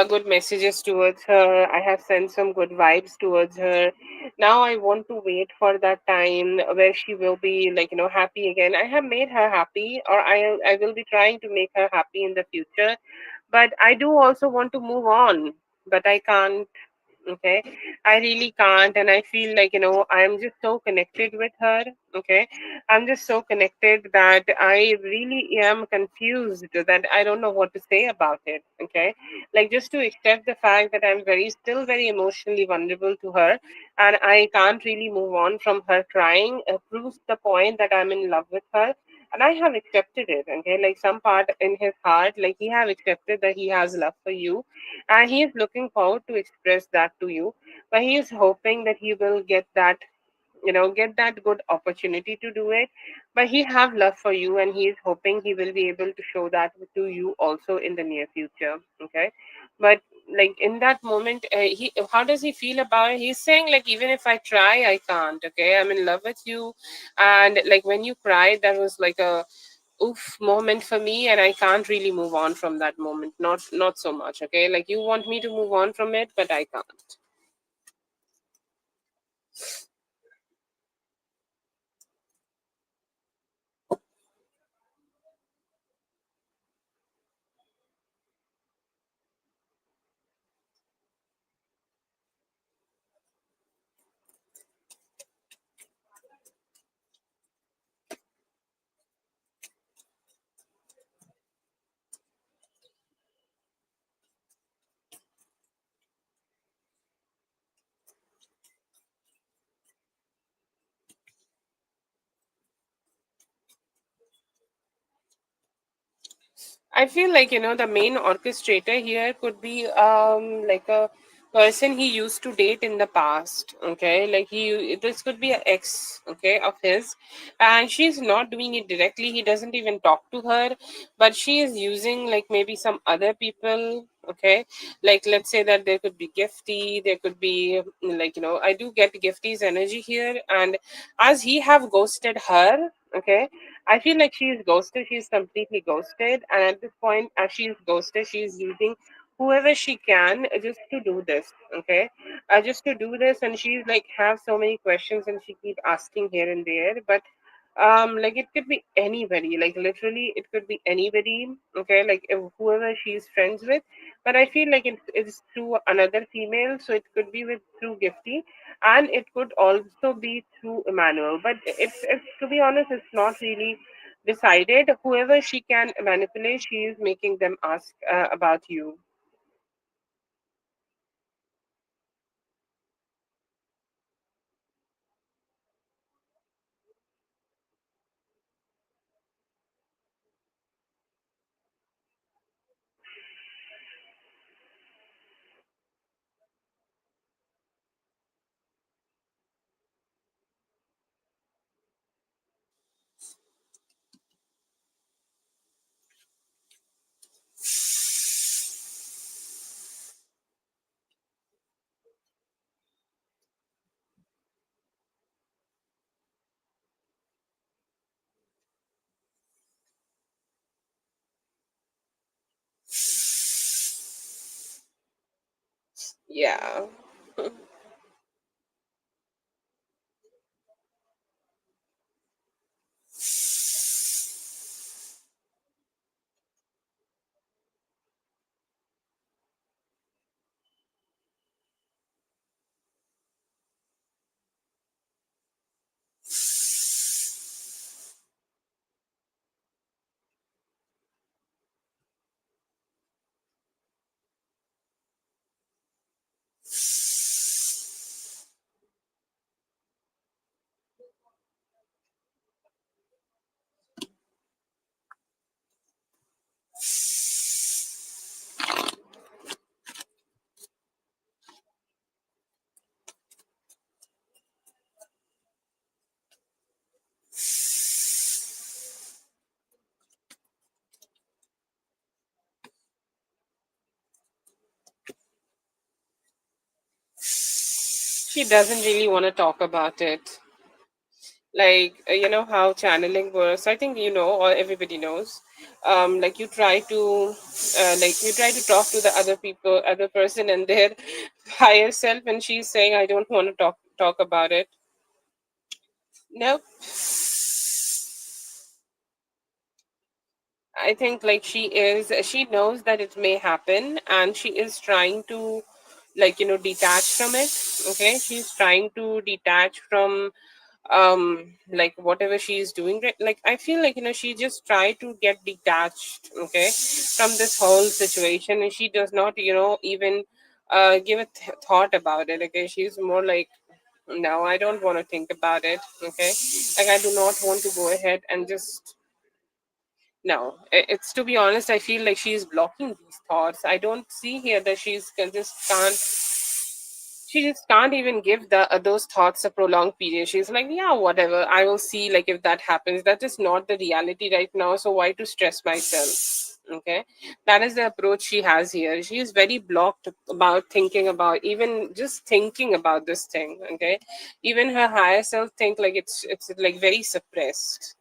good messages towards her. I have sent some good vibes towards her. Now I want to wait for that time where she will be like happy again. I have made her happy, or I will be trying to make her happy in the future. But I do also want to move on, but I can't. Okay, I really can't, and I feel like I'm just so connected with her. Okay, I'm just so connected that I really am confused, that I don't know what to say about it. Okay, like just to accept the fact that I'm still very emotionally vulnerable to her, and I can't really move on from her crying proves the point that I'm in love with her. And I have accepted it. Okay, like some part in his heart, like he have accepted that he has love for you, and he is looking forward to express that to you. But he is hoping that he will get that, get that good opportunity to do it. But he have love for you, and he is hoping he will be able to show that to you also in the near future. Okay, but like in that moment, he how does he feel about it? He's saying like, even if I try, I can't. Okay, I'm in love with you, and like when you cried, that was like a oof moment for me, and I can't really move on from that moment. Not so much. Okay, like you want me to move on from it, but I can't. I feel like, the main orchestrator here could be like a person he used to date in the past. Okay, like this could be an ex, okay, of his, and she's not doing it directly. He doesn't even talk to her, but she is using like maybe some other people. Okay, like let's say that there could be Gifty, there could be like, I do get Gifty's energy here, and as he have ghosted her. Okay, I feel like she is ghosted. She's completely ghosted. And at this point, as she is ghosted, she is using whoever she can just to do this. Okay. Just to do this. And she's like, have so many questions and she keep asking here and there. But like it could be anybody, like literally it could be anybody. Okay, like if whoever she's friends with, but I feel like it's through another female, so it could be with through Gifty, and it could also be through Emmanuel. But it's to be honest, it's not really decided. Whoever she can manipulate, she is making them ask about you. Yeah. She doesn't really want to talk about it. Like how channeling works, I think or everybody knows. Like you try to talk to the other people, other person and their higher self, and she's saying, I don't want to talk about it. Nope. I think like she knows that it may happen, and she is trying to like detach from it. Okay, she's trying to detach from like whatever she is doing, right? Like I feel like she just try to get detached, okay, from this whole situation, and she does not even give a thought about it. Okay, she's more like, no, I don't want to think about it. Okay, like I do not want to go ahead and just, no, it's to be honest, I feel like she's blocking these thoughts. I don't see here that just can't, she just can't even give the those thoughts a prolonged period. She's like, yeah, whatever, I will see, like if that happens. That is not the reality right now, so why to stress myself? Okay, that is the approach she has here. She is very blocked about thinking about, even just thinking about this thing. Okay, even her higher self think like it's like very suppressed.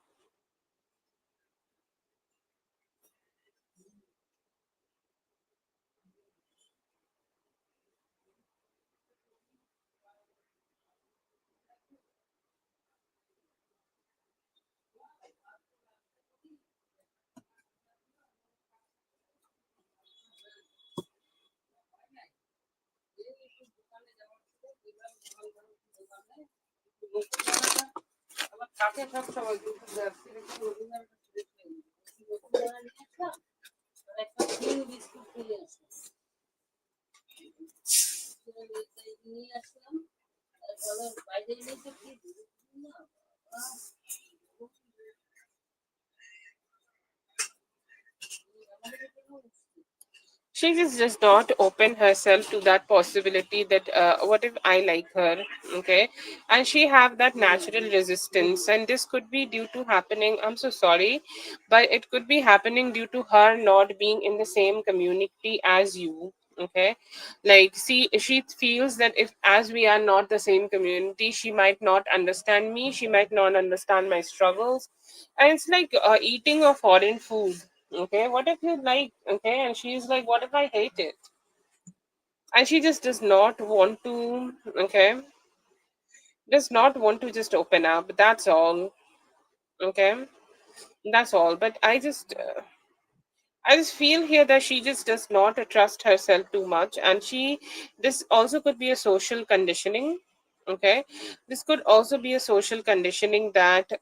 She just does not open herself to that possibility that what if I like her, okay? And she have that natural resistance, and this could be due to happening, I'm so sorry, but it could be happening due to her not being in the same community as you, okay? Like, see, she feels that if as we are not the same community, she might not understand me, she might not understand my struggles. And it's like eating a foreign food. Okay, what if you like, okay, and she's like, what if I hate it? And she just does not want to, okay, does not want to just open up. That's all. Okay, that's all. But I just feel here that she just does not trust herself too much, and this also could be a social conditioning. Okay, this could also be a social conditioning that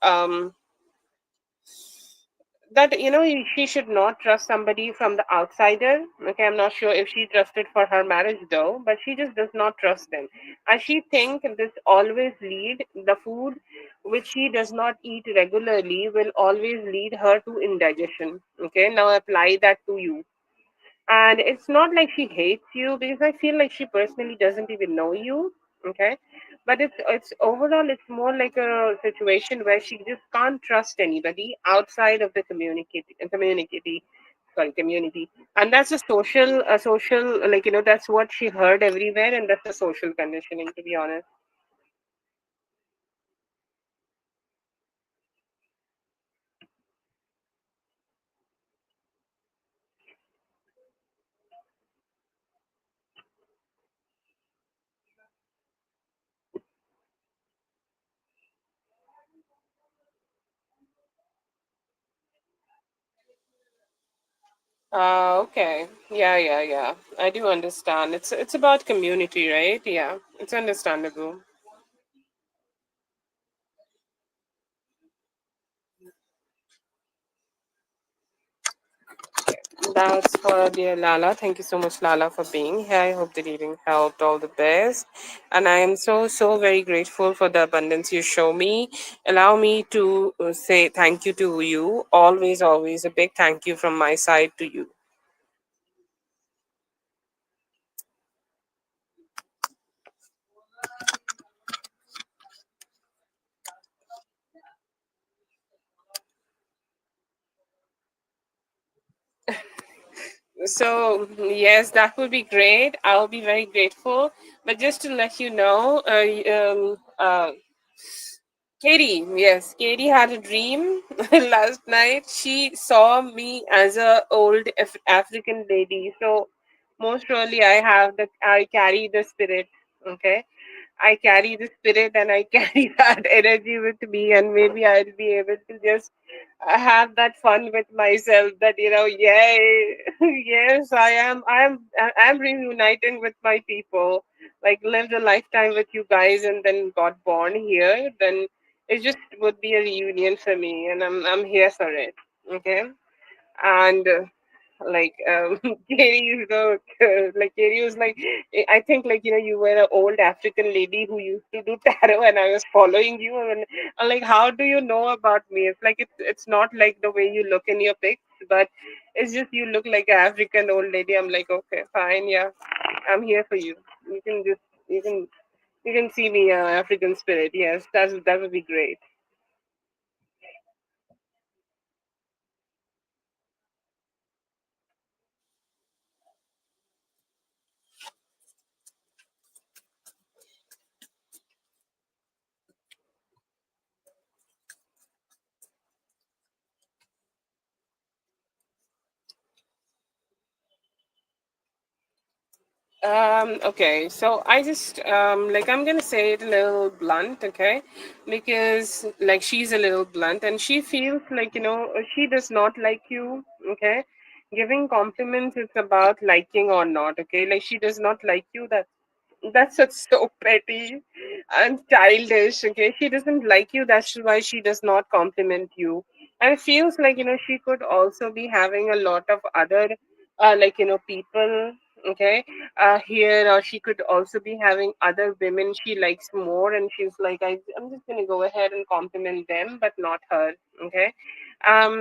she should not trust somebody from the outsider. Okay, I'm not sure if she trusted for her marriage though, but she just does not trust them, and she think this always lead the food which she does not eat regularly will always lead her to indigestion. Okay, now apply that to you. And it's not like she hates you, because I feel like she personally doesn't even know you. Okay, but it's overall it's more like a situation where she just can't trust anybody outside of the community. And that's a social, like, that's what she heard everywhere, and that's a social conditioning, to be honest. Okay, yeah, I do understand. It's about community, right? Yeah, it's understandable. That's for dear Lala. Thank you so much, Lala, for being here. I hope the reading helped. All the best. And I am so very grateful for the abundance you show me. Allow me to say thank you to you. Always a big thank you from my side to you. So, yes, that would be great. I'll be very grateful. But just to let you know, Katie, yes, Katie had a dream last night. She saw me as a old African lady. So most surely I carry the spirit. Okay, I carry the spirit, and I carry that energy with me, and maybe I'll be able to just have that fun with myself. That yay, yes, I'm reuniting with my people. Like, lived a lifetime with you guys, and then got born here. Then it just would be a reunion for me, and I'm here for it. Okay, and like Katie used to like Katie was like, I think, like, you were an old African lady who used to do tarot, and I was following you, and I'm like, how do you know about me? It's like it's not like the way you look in your pics, but it's just you look like an African old lady. I'm like, okay, fine, yeah, I'm here for you. You can just you can see me, African spirit. Yes, that would be great. Okay, so I just like, I'm gonna say it a little blunt, okay? Because like, she's a little blunt, and she feels like, she does not like you, okay? Giving compliments is about liking or not, okay? Like, she does not like you. That's just so petty and childish. Okay, she doesn't like you. That's why she does not compliment you. And it feels like, she could also be having a lot of other, like, people. Okay, here, or she could also be having other women she likes more, and she's like, I'm just gonna go ahead and compliment them, but not her. Okay,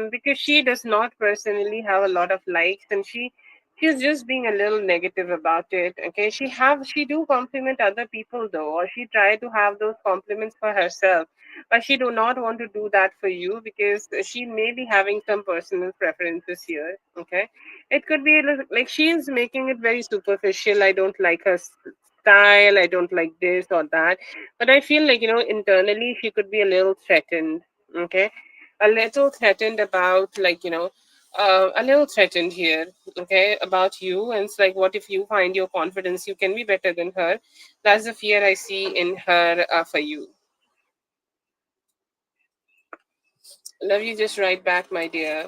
because she does not personally have a lot of likes, and she's just being a little negative about it. Okay, she do compliment other people though, or she try to have those compliments for herself, but she do not want to do that for you because she may be having some personal preferences here. Okay, it could be like she is making it very superficial. I don't like her style, I don't like this or that, but I feel like, internally she could be a little threatened. Okay, a little threatened about, like, a little threatened here, okay, about you. And it's like, what if you find your confidence you can be better than her? That's the fear I see in her, for you. Love you, just right back, my dear.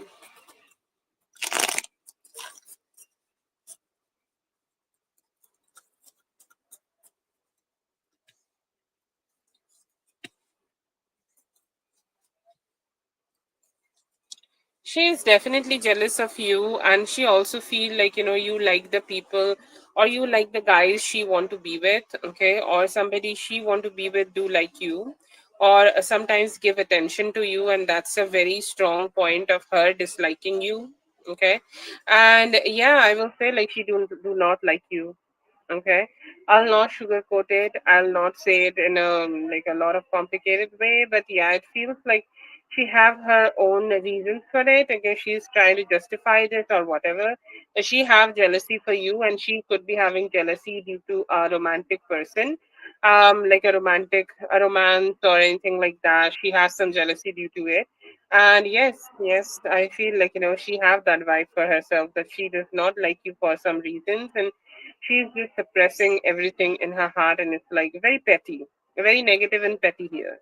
She is definitely jealous of you, and she also feel like, you like the people, or you like the guys she want to be with, okay, or somebody she want to be with do like you, or sometimes give attention to you, and that's a very strong point of her disliking you. Okay, and yeah, I will say, like, she do not like you. Okay, I'll not sugarcoat it. I'll not say it in a, like, a lot of complicated way, but yeah, it feels like she have her own reasons for it. Okay, she's trying to justify this or whatever. She have jealousy for you, and she could be having jealousy due to a romantic person, like a romance or anything like that. She has some jealousy due to it. And yes, yes, I feel like, she have that vibe for herself that she does not like you for some reasons, and she's just suppressing everything in her heart, and it's like very petty, very negative and petty here.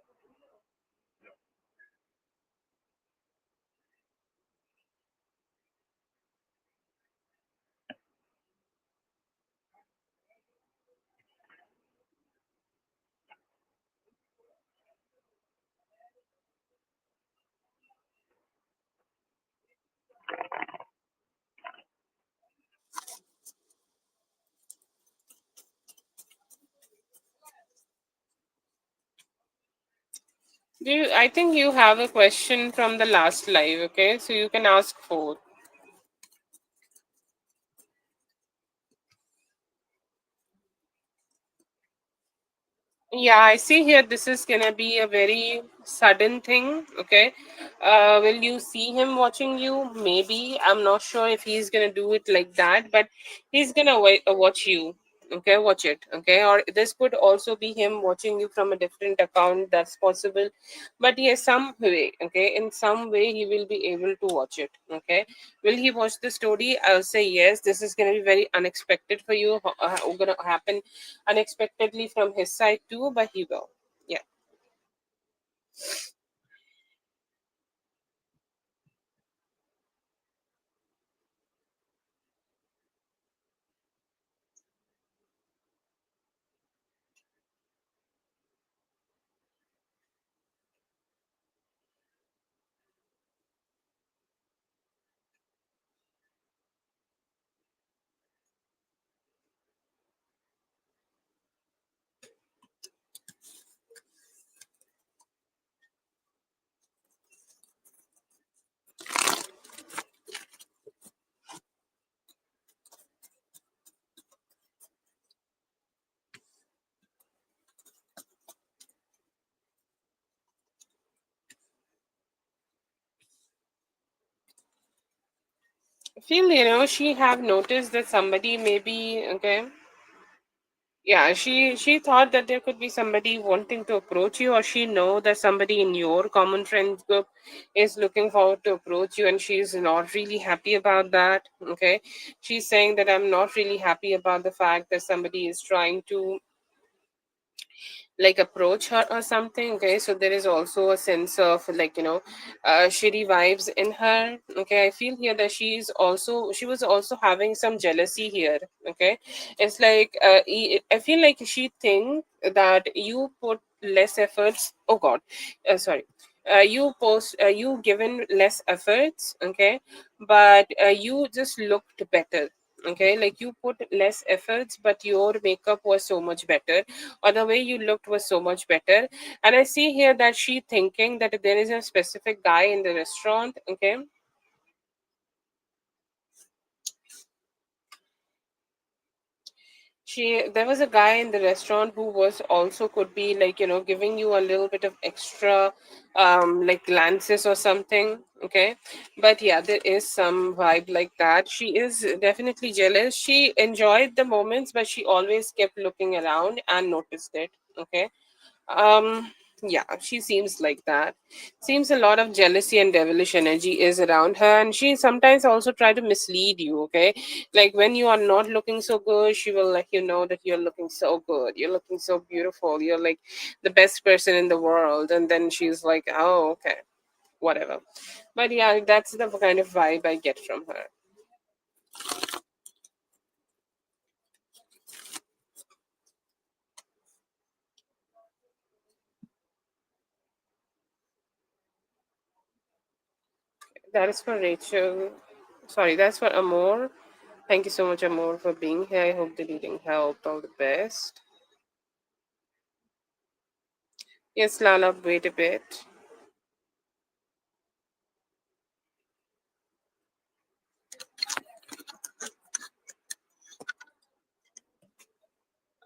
I think you have a question from the last live, okay? So you can ask for. Yeah, I see here this is gonna be a very sudden thing. Okay. Will you see him watching you? Maybe. I'm not sure if he's gonna do it like that, but he's gonna watch you. Okay, watch it. Okay, or this could also be him watching you from a different account. That's possible. But yes, some way. Okay, in some way he will be able to watch it. Okay. Will he watch the story? I'll say yes. This is gonna be very unexpected for you. Gonna happen unexpectedly from his side too, but he will. Yeah. I feel, she have noticed that somebody maybe, okay. Yeah, she thought that there could be somebody wanting to approach you, or she know that somebody in your common friends group is looking forward to approach you, and she's not really happy about that. Okay, she's saying that I'm not really happy about the fact that somebody is trying to, like, approach her or something. Okay, so there is also a sense of, like, shitty vibes in her. Okay, I feel here that she was also having some jealousy here. Okay, it's like, I feel like she think that you put less efforts. Oh god, sorry. You given less efforts. Okay, but you just looked better. Okay, like you put less efforts, but your makeup was so much better, or the way you looked was so much better. And I see here that she thinking that there is a specific guy in the restaurant. Okay, There was a guy in the restaurant who was also could be like, giving you a little bit of extra like glances or something. Okay. But yeah, there is some vibe like that. She is definitely jealous. She enjoyed the moments, but she always kept looking around and noticed it. Okay. um, yeah, she seems like that. Seems a lot of jealousy and devilish energy is around her, and she sometimes also try to mislead you. Okay, like when you are not looking so good, she will let you know that you're looking so good, you're looking so beautiful, you're like the best person in the world, and then she's like, oh, okay, whatever. But yeah, that's the kind of vibe I get from her. That is for Rachel. Sorry, that's for Amor. Thank you so much, Amor, for being here. I hope the reading helped. All the best. Yes, Lala, wait a bit.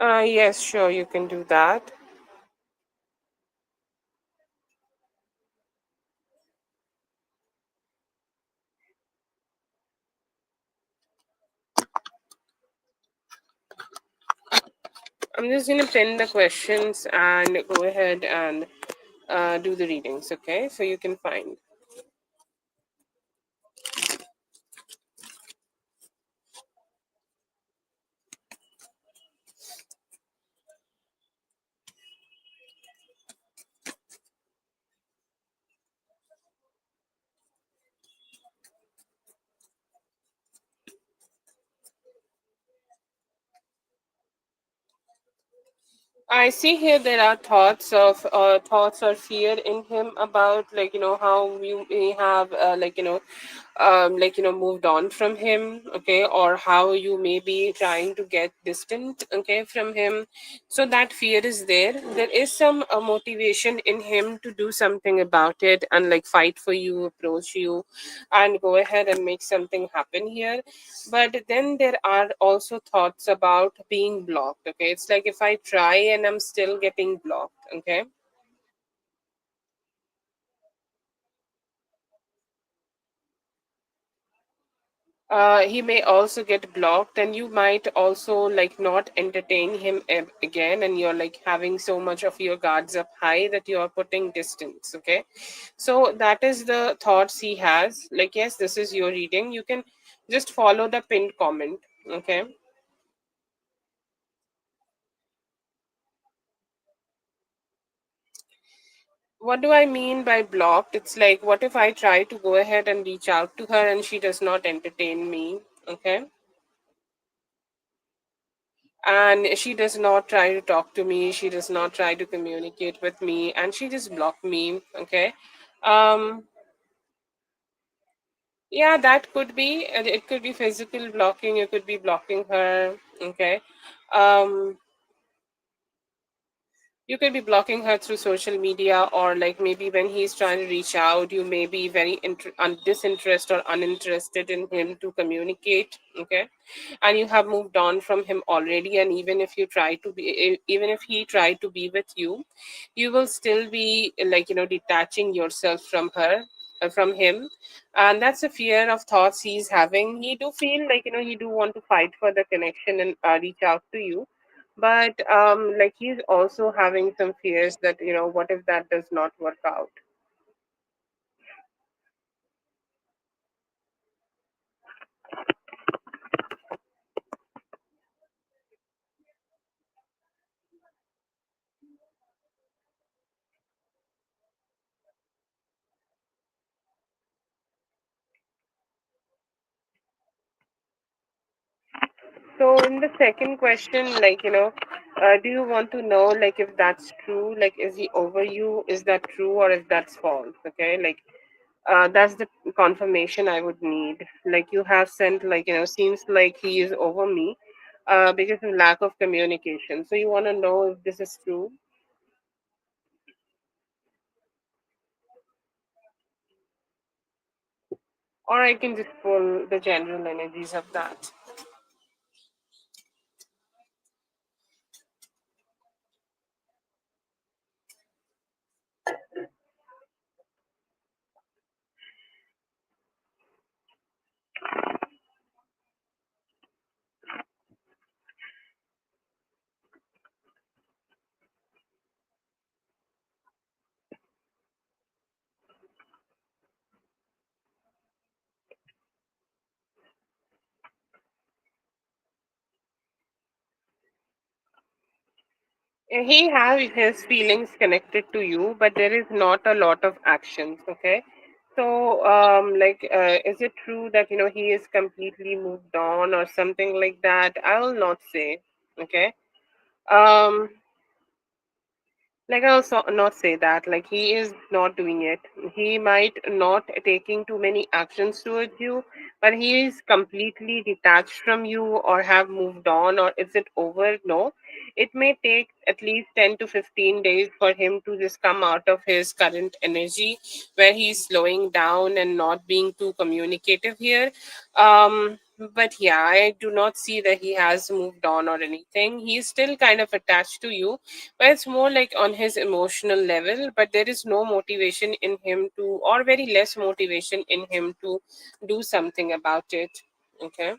Yes, sure, you can do that. I'm just gonna pin the questions and go ahead and do the readings, okay? So you can find. I see here there are thoughts or fear in him about like how you may have moved on from him, okay, or how you may be trying to get distant, okay, from him. So that fear is there. There is some motivation in him to do something about it and like fight for you, approach you, and go ahead and make something happen here. But then there are also thoughts about being blocked. Okay, it's like if I try and I'm still getting blocked. Okay. He may also get blocked, and you might also like not entertain him again, and you're like having so much of your guards up high that you're putting distance. Okay, so that is the thoughts he has. Like, yes, this is your reading. You can just follow the pinned comment. Okay. What do I mean by blocked? It's like, what if I try to go ahead and reach out to her and she does not entertain me? Okay. And she does not try to talk to me. She does not try to communicate with me and she just blocked me. Okay. Um, yeah, that could be. It could be physical blocking. You could be blocking her. Okay. Um, you could be blocking her through social media, or like maybe when he's trying to reach out you may be very disinterested or uninterested in him to communicate. Okay, and you have moved on from him already, and even if you try to be even if he tried to be with you, you will still be like detaching yourself from her, from him. And that's a fear of thoughts he's having. He do feel like he do want to fight for the connection and reach out to you, but like he's also having some fears that what if that does not work out. So in the second question, like do you want to know like if that's true, like is he over you, is that true or if that's false? Okay, like that's the confirmation I would need. Like you have sent like seems like he is over me because of lack of communication. So you want to know if this is true, or I can just pull the general energies of that. He have his feelings connected to you, but there is not a lot of actions. Okay, so is it true that he is completely moved on or something like that? I will not say. Okay, um, I'll not say that. Like, he is not doing it. He might not taking too many actions towards you, but he is completely detached from you or have moved on, or is it over? No. It may take at least 10 to 15 days for him to just come out of his current energy where he's slowing down and not being too communicative here. But yeah, I do not see that he has moved on or anything. He's still kind of attached to you, but it's more like on his emotional level, but there is no motivation in him to, or very less motivation in him to do something about it. Okay.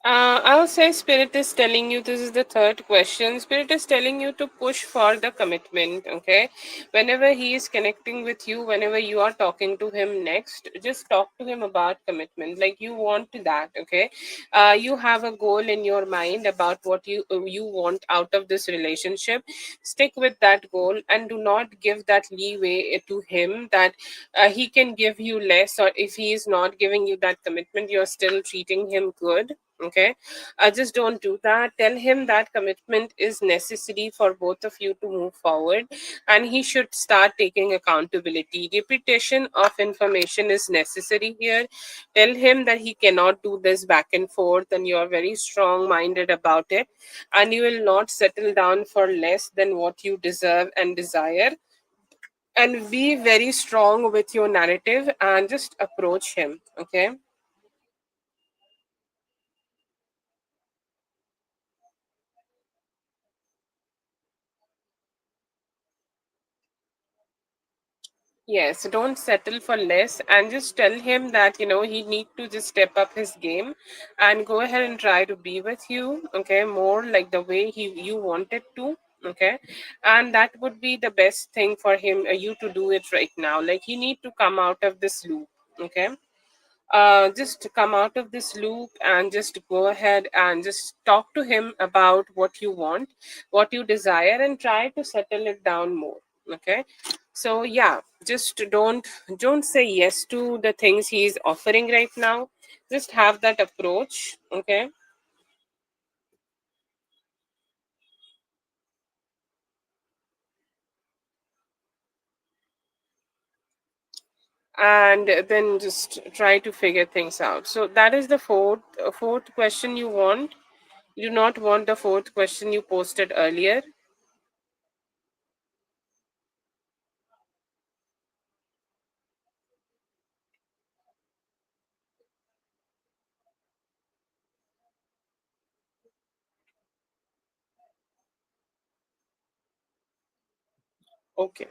I would say Spirit is telling you, this is the third question. Spirit is telling you to push for the commitment. Okay. Whenever he is connecting with you, whenever you are talking to him next, just talk to him about commitment. Like, you want that. Okay. You have a goal in your mind about what you want out of this relationship. Stick with that goal and do not give that leeway to him that he can give you less, or if he is not giving you that commitment, you're still treating him good. Okay. Just don't do that. Tell him that commitment is necessary for both of you to move forward, and he should start taking accountability. Repetition of information is necessary here. Tell him that he cannot do this back and forth, and you are very strong minded about it, and you will not settle down for less than what you deserve and desire. And be very strong with your narrative and just approach him. Okay. Yes, don't settle for less, and just tell him that he need to just step up his game and go ahead and try to be with you, okay, more like the way he you wanted to, okay, and that would be the best thing for him, you to do it right now. Like, you need to come out of this loop, okay. Just come out of this loop and just go ahead and just talk to him about what you want, what you desire, and try to settle it down more. Okay. So yeah, just don't say yes to the things he's offering right now. Just have that approach. Okay. And then just try to figure things out. So that is the fourth question you want. You do not want the fourth question you posted earlier. Okay.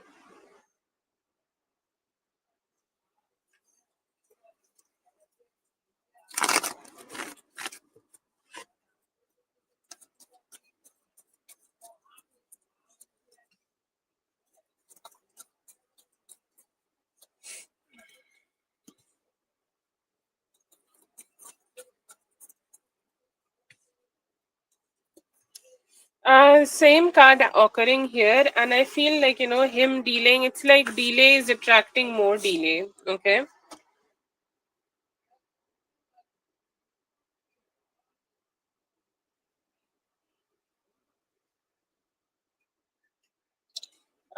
Same card occurring here, and I feel like him delaying. It's like delay is attracting more delay. Okay.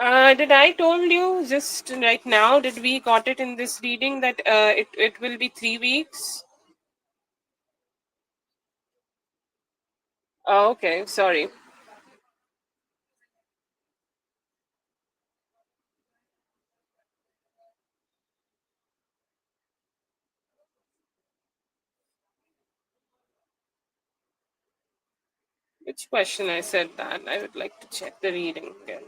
Did I told you just right now? Did we got it in this reading that it will be 3 weeks? Oh, okay. Sorry. Which question I said that? I would like to check the reading again.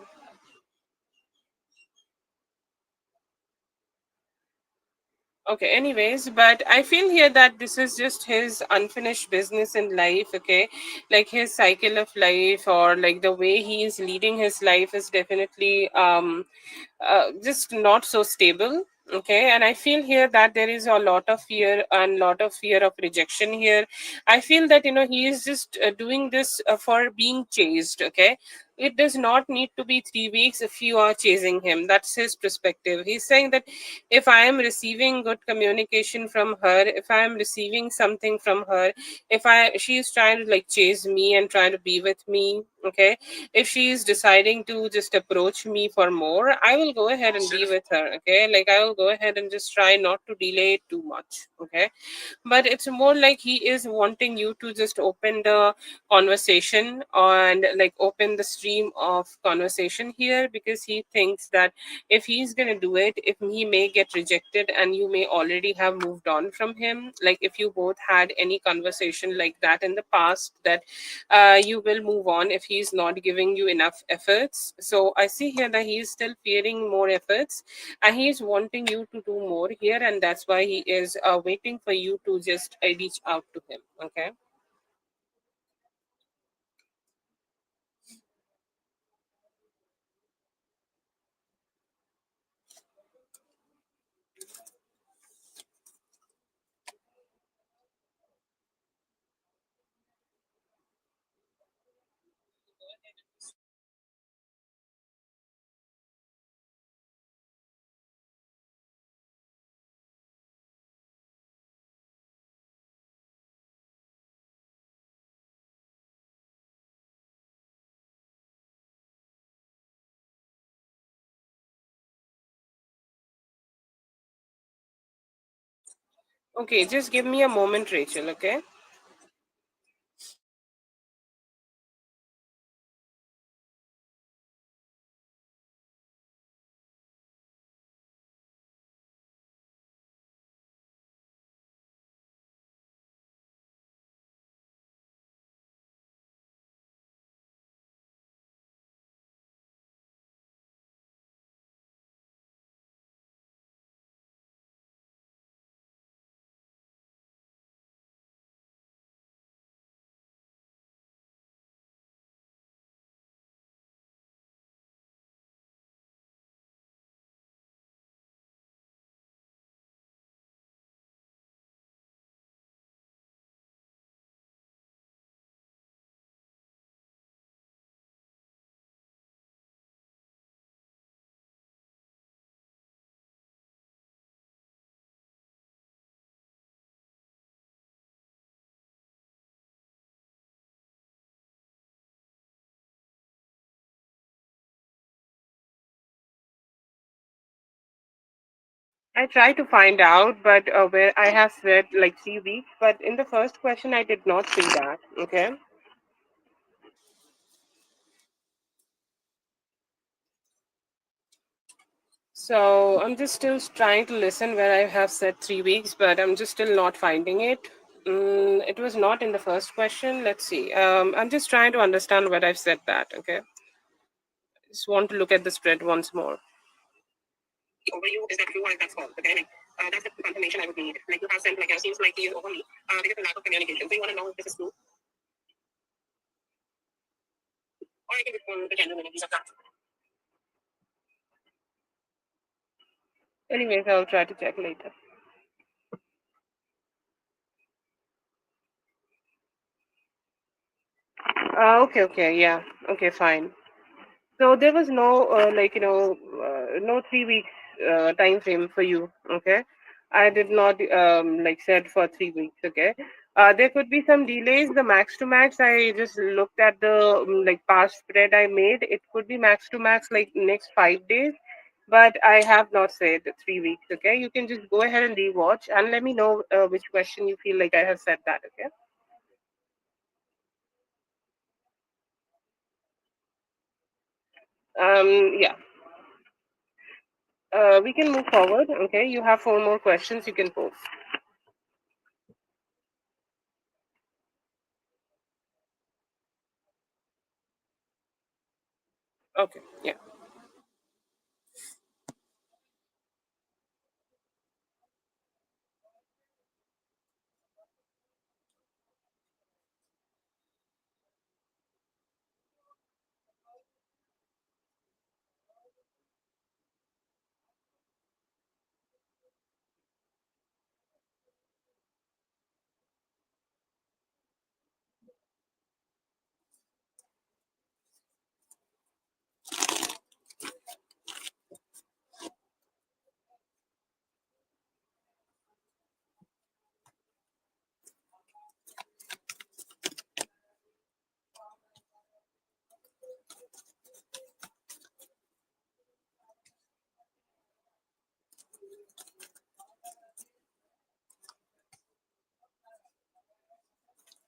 Okay, anyways, but I feel here that this is just his unfinished business in life, okay? Like his cycle of life, or like the way he is leading his life is definitely just not so stable, okay? And I feel here that there is a lot of fear and lot of fear of rejection here. I feel that, he is just doing this for being chased, okay? It does not need to be 3 weeks if you are chasing him. That's his perspective. He's saying that if I am receiving good communication from her, if I am receiving something from her, if I she is trying to like chase me and trying to be with me, okay, if she is deciding to just approach me for more, I will go ahead and be with her, okay? Like I will go ahead and just try not to delay it too much, okay? But it's more like he is wanting you to just open the conversation and like open the stream of conversation here, because he thinks that if he's gonna do it, if he may get rejected and you may already have moved on from him, like if you both had any conversation like that in the past, that you will move on if he's not giving you enough efforts. So I see here that he is still fearing more efforts, and he is wanting you to do more here, and that's why he is waiting for you to just reach out to him, okay? Okay, just give me a moment, Rachel, okay? I try to find out, but where I have said like 3 weeks, but in the first question I did not see that, okay? So I'm just still trying to listen where I have said 3 weeks, but I'm just still not finding it. It was not in the first question. Let's see. I'm just trying to understand where I've said that. Okay. Just want to look at the spread once more. Over you, is that true or is that false? Okay, like, that's the confirmation I would need. Like you have sent, like it seems like he is over me because of lack of communication. So you want to know if this is true, or I can respond the general meanings of that. Anyways, I'll try to check later. Okay, okay, yeah, okay, fine. So there was no no 3 weeks time frame for you. Okay, I did not like said for 3 weeks. Okay, There could be some delays. The max to max, I just looked at the like past spread I made. It could be max to max like next 5 days, but I have not said 3 weeks. Okay, you can just go ahead and rewatch and let me know which question you feel like I have said that. Okay. Yeah. We can move forward. Okay, you have four more questions. You can pose. Okay. Yeah.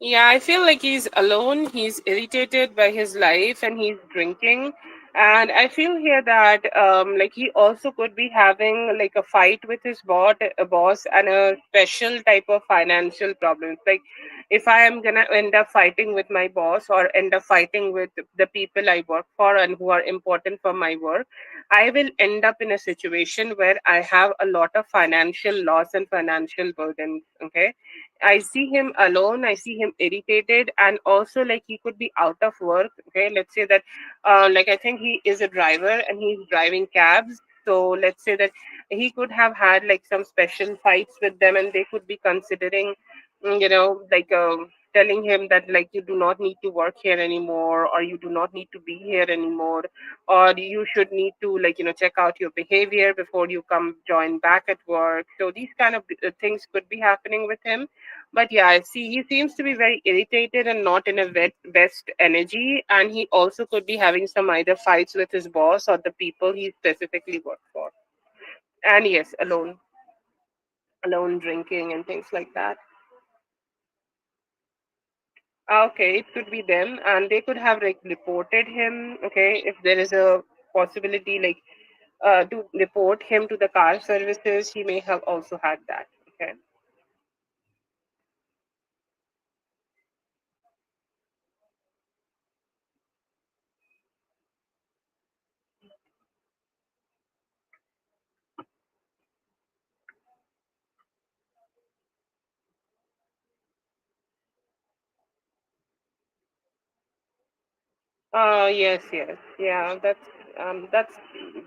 Yeah, I feel like he's alone. He's irritated by his life and he's drinking. And I feel here that like he also could be having like a fight with his boss and a special type of financial problems. Like if I am gonna end up fighting with my boss or end up fighting with the people I work for and who are important for my work, I will end up in a situation where I have a lot of financial loss and financial burdens. Okay, I see him alone. I see him irritated, and also like he could be out of work. Okay, let's say that, like I think he is a driver and he's driving cabs. So let's say that he could have had like some special fights with them, and they could be considering, like telling him that like you do not need to work here anymore, or you do not need to be here anymore, or you should need to like check out your behavior before you come join back at work. So these kind of things could be happening with him. But yeah, I see he seems to be very irritated and not in a best energy. And he also could be having some either fights with his boss or the people he specifically works for. And yes, alone drinking and things like that. Okay, it could be them, and they could have like reported him. Okay, if there is a possibility like to report him to the car services, he may have also had that. Okay. Yes, yes, yeah. That's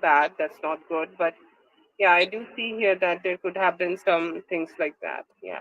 bad. That's not good. But yeah, I do see here that there could have been some things like that. Yeah.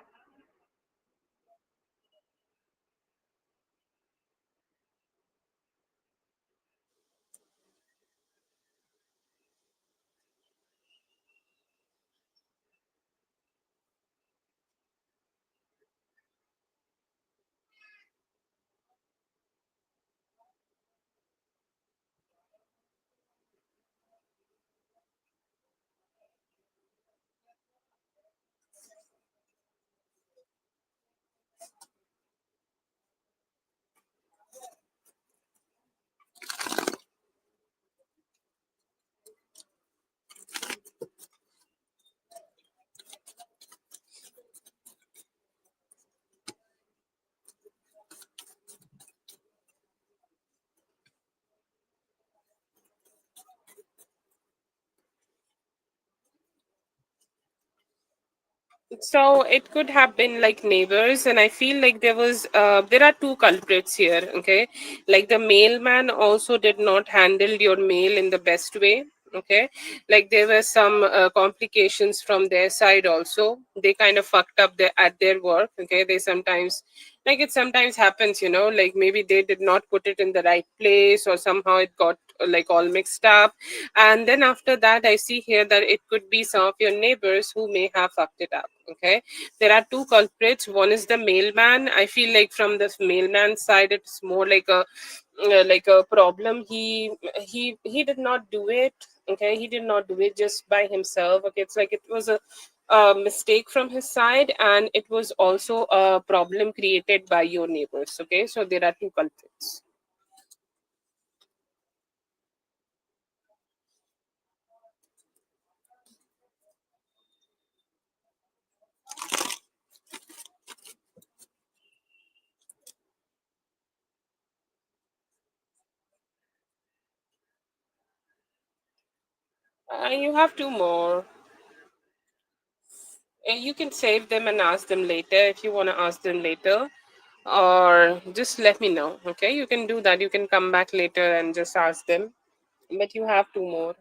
So it could have been like neighbors, and I feel like there are two culprits here. Okay, like the mailman also did not handle your mail in the best way. Okay, like there were some complications from their side also. They kind of fucked up at their work. Okay, they sometimes like it sometimes happens, like maybe they did not put it in the right place, or somehow it got like all mixed up. And then after that, I see here that it could be some of your neighbors who may have fucked it up. Okay, there are two culprits. One is the mailman. I feel like from the mailman side, it's more like a problem. He did not do it. Okay, he did not do it just by himself. Okay, it's like it was a mistake from his side, and it was also a problem created by your neighbors. Okay, so there are two culprits. You have two more. You can save them and ask them later if you want to ask them later, or just let me know. Okay, you can do that. You can come back later and just ask them. But you have two more.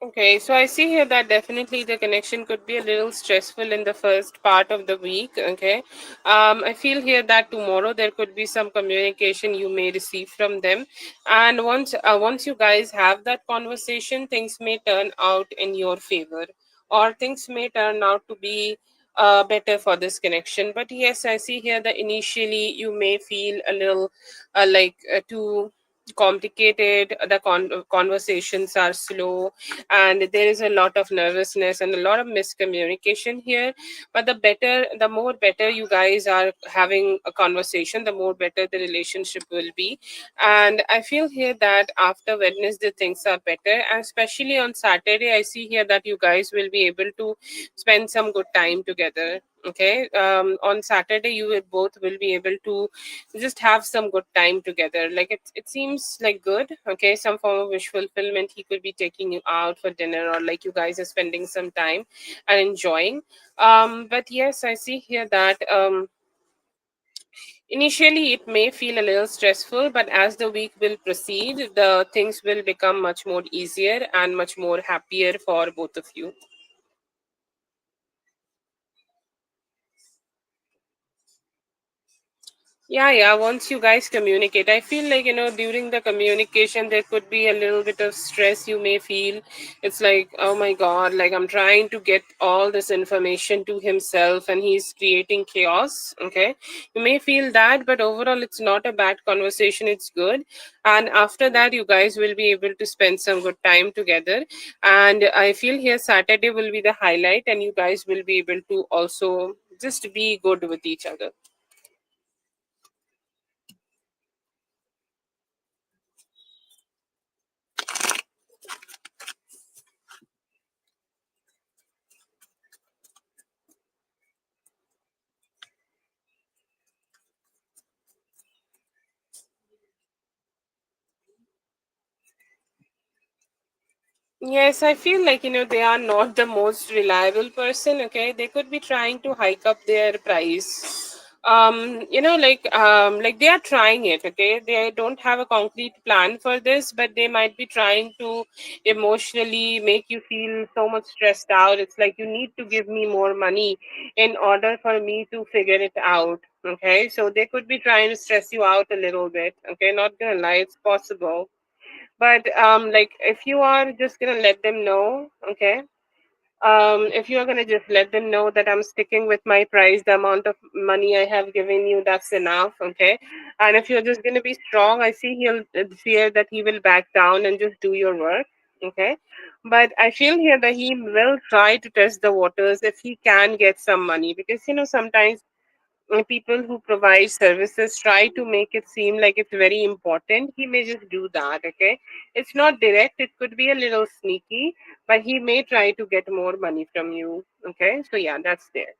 Okay, so I see here that definitely the connection could be a little stressful in the first part of the week. Okay, I feel here that tomorrow there could be some communication you may receive from them, and once you guys have that conversation, things may turn out in your favor, or things may turn out to be better for this connection. But yes, I see here that initially you may feel a little too complicated. The conversations are slow, and there is a lot of nervousness and a lot of miscommunication here. But the more better you guys are having a conversation, the more better the relationship will be. And I feel here that after Wednesday things are better, and especially on Saturday I see here that you guys will be able to spend some good time together. Okay, on Saturday you will both will be able to just have some good time together. Like it seems like good. Okay, some form of wish fulfillment. He could be taking you out for dinner, or like you guys are spending some time and enjoying. But yes, I see here that initially it may feel a little stressful, but as the week will proceed, the things will become much more easier and much more happier for both of you. Yeah, once you guys communicate, I feel like, during the communication, there could be a little bit of stress you may feel. It's like, oh my God, like I'm trying to get all this information to himself and he's creating chaos. Okay. You may feel that, but overall, it's not a bad conversation. It's good. And after that, you guys will be able to spend some good time together. And I feel here Saturday will be the highlight, and you guys will be able to also just be good with each other. Yes, I feel like, they are not the most reliable person. Okay, they could be trying to hike up their price. Like they are trying it. Okay, they don't have a concrete plan for this, but they might be trying to emotionally make you feel so much stressed out. It's like you need to give me more money in order for me to figure it out. Okay, so they could be trying to stress you out a little bit. Okay, not gonna lie, it's possible. But like if you are just gonna let them know. Okay, if you're gonna just let them know that I'm sticking with my price, the amount of money I have given you, that's enough. Okay, and if you're just gonna be strong, I see he'll fear that he will back down and just do your work. Okay, but I feel here that he will try to test the waters if he can get some money, because sometimes people who provide services try to make it seem like it's very important, he may just do that. Okay, it's not direct, it could be a little sneaky, but he may try to get more money from you. Okay, so yeah, that's there.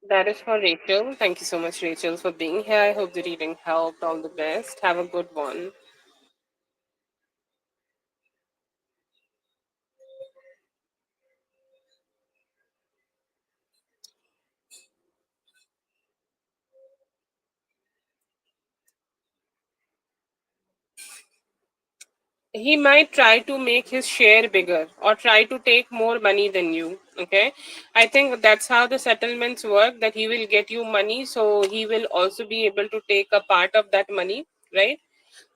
That is for Rachel. Thank you so much, Rachel, for being here. I hope the reading helped. All the best. Have a good one. He might try to make his share bigger or try to take more money than you. Okay, I think that's how the settlements work, that he will get you money, so he will also be able to take a part of that money, right?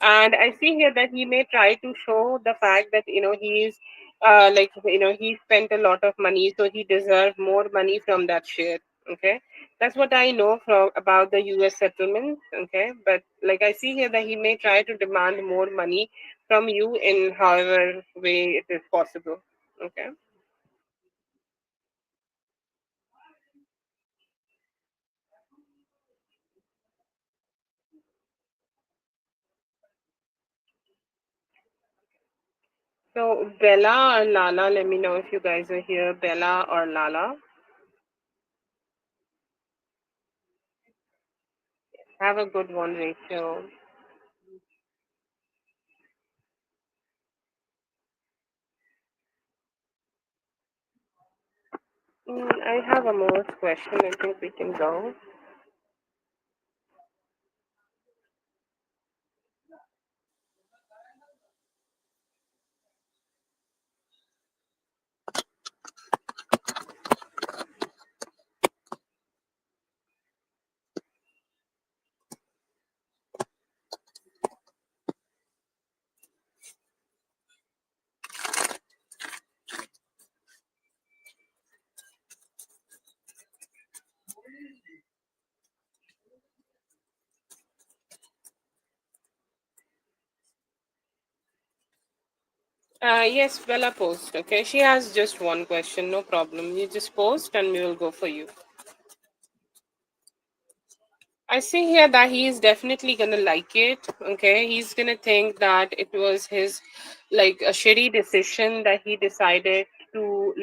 And I see here that he may try to show the fact that he's like he spent a lot of money, so he deserves more money from that share. Okay, that's what I know from about the US settlements. Okay, but like I see here that he may try to demand more money from you in however way it is possible. Okay. So Bella or Lala, let me know if you guys are here. Bella or Lala. Have a good one, Rachel. I have a more question. I think we can go. Yes, Bella post. Okay, she has just one question. No problem. You just post and we will go for you. I see here that he is definitely gonna like it. Okay, he's gonna think that it was his like a shitty decision that he decided to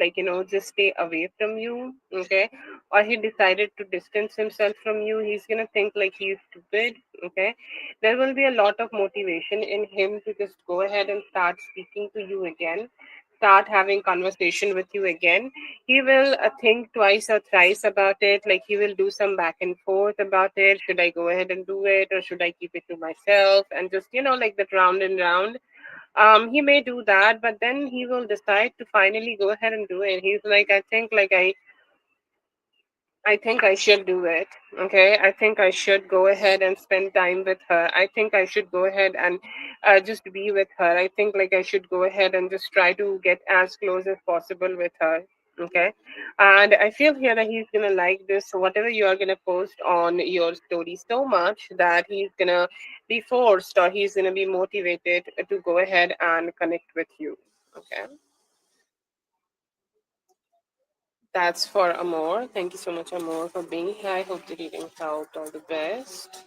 just stay away from you. Okay, or he decided to distance himself from you. He's gonna think like he's stupid. Okay, there will be a lot of motivation in him to just go ahead and start speaking to you again, start having conversation with you again. He will think twice or thrice about it, like he will do some back and forth about it. Should I go ahead and do it, or should I keep it to myself, and just like that round and round. He may do that, but then he will decide to finally go ahead and do it. He's like, I think I should do it. Okay. I think I should go ahead and spend time with her. I think I should go ahead and just be with her. I think like I should go ahead and just try to get as close as possible with her. Okay. And I feel here that he's going to like this. So whatever you are going to post on your story so much that he's going to be forced or he's going to be motivated to go ahead and connect with you. Okay. That's for Amor. Thank you so much, Amor, for being here. I hope the reading helped. All the best.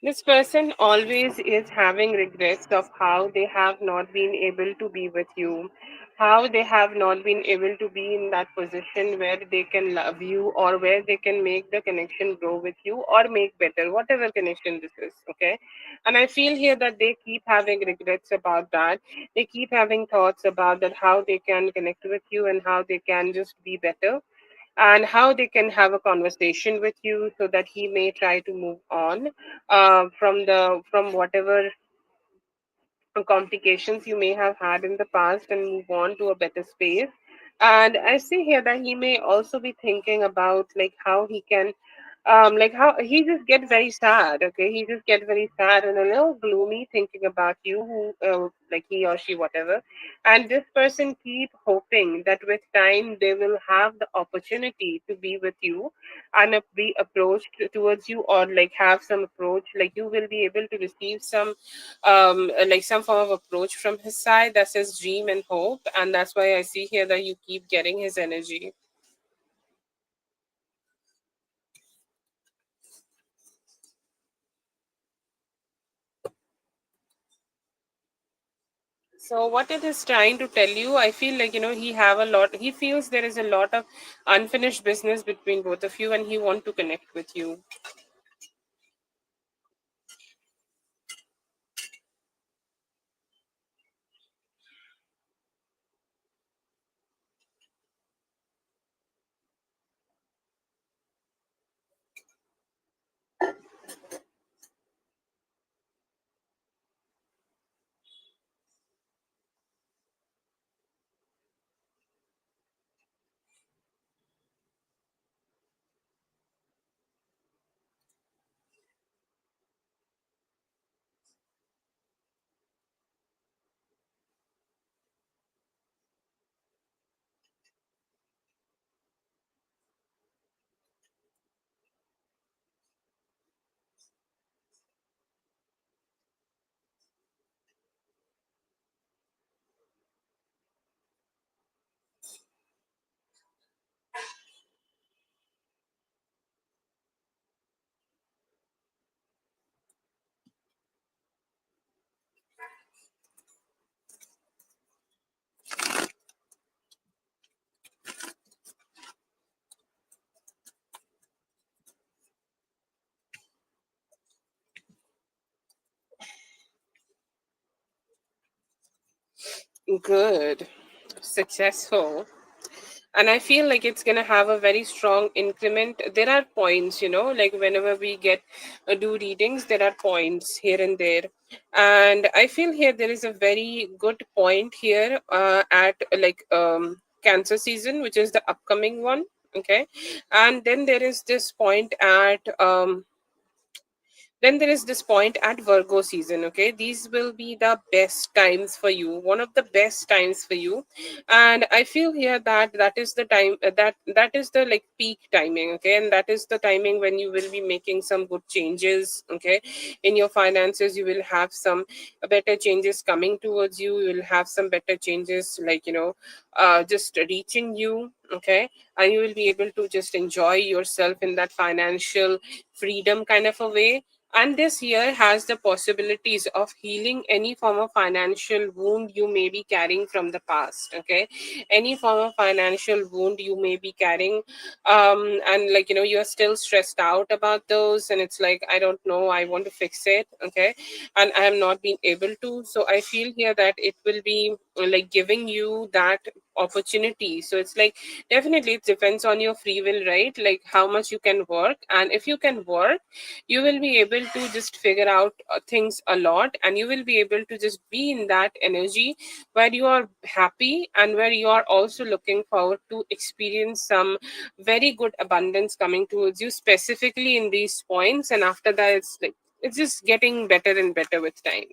This person always is having regrets of how they have not been able to be with you, how they have not been able to be in that position where they can love you or where they can make the connection grow with you or make better, whatever connection this is. Okay. And I feel here that they keep having regrets about that. They keep having thoughts about that, how they can connect with you and how they can just be better and how they can have a conversation with you so that he may try to move on from whatever complications you may have had in the past and move on to a better space. And I see here that he may also be thinking about like how he can like how he just get very sad. Okay, he just get very sad and a little gloomy thinking about you, who like he or she, whatever. And this person keep hoping that with time they will have the opportunity to be with you and be approached towards you, or like have some approach, like you will be able to receive some like some form of approach from his side. That's his dream and hope, and that's why I see here that you keep getting his energy. So what it is trying to tell you, I feel like, he have a lot, he feels there is a lot of unfinished business between both of you, and he want to connect with you. Good. Successful. And I feel like it's going to have a very strong increment. There are points, like whenever we get do readings, there are points here and there. And I feel here there is a very good point here at like cancer season, which is the upcoming one. Okay. And then there is this point at then there is this point at Virgo season. Okay, these will be the best times for you, one of the best times for you. And I feel here that that is the time, that is the like peak timing. Okay, and that is the timing when you will be making some good changes. Okay, in your finances you will have some better changes coming towards you. You will have some better changes, like just reaching you. Okay, and you will be able to just enjoy yourself in that financial freedom kind of a way. And this year has the possibilities of healing any form of financial wound you may be carrying from the past. Okay, any form of financial wound you may be carrying, and like you're still stressed out about those, and it's like, I don't know, I want to fix it. Okay, and I have not been able to. So I feel here that it will be like giving you that opportunity. So it's like, definitely it depends on your free will, right? Like how much you can work, and if you can work, you will be able to just figure out things a lot, and you will be able to just be in that energy where you are happy, and where you are also looking forward to experience some very good abundance coming towards you, specifically in these points. And after that, it's like it's just getting better and better with time.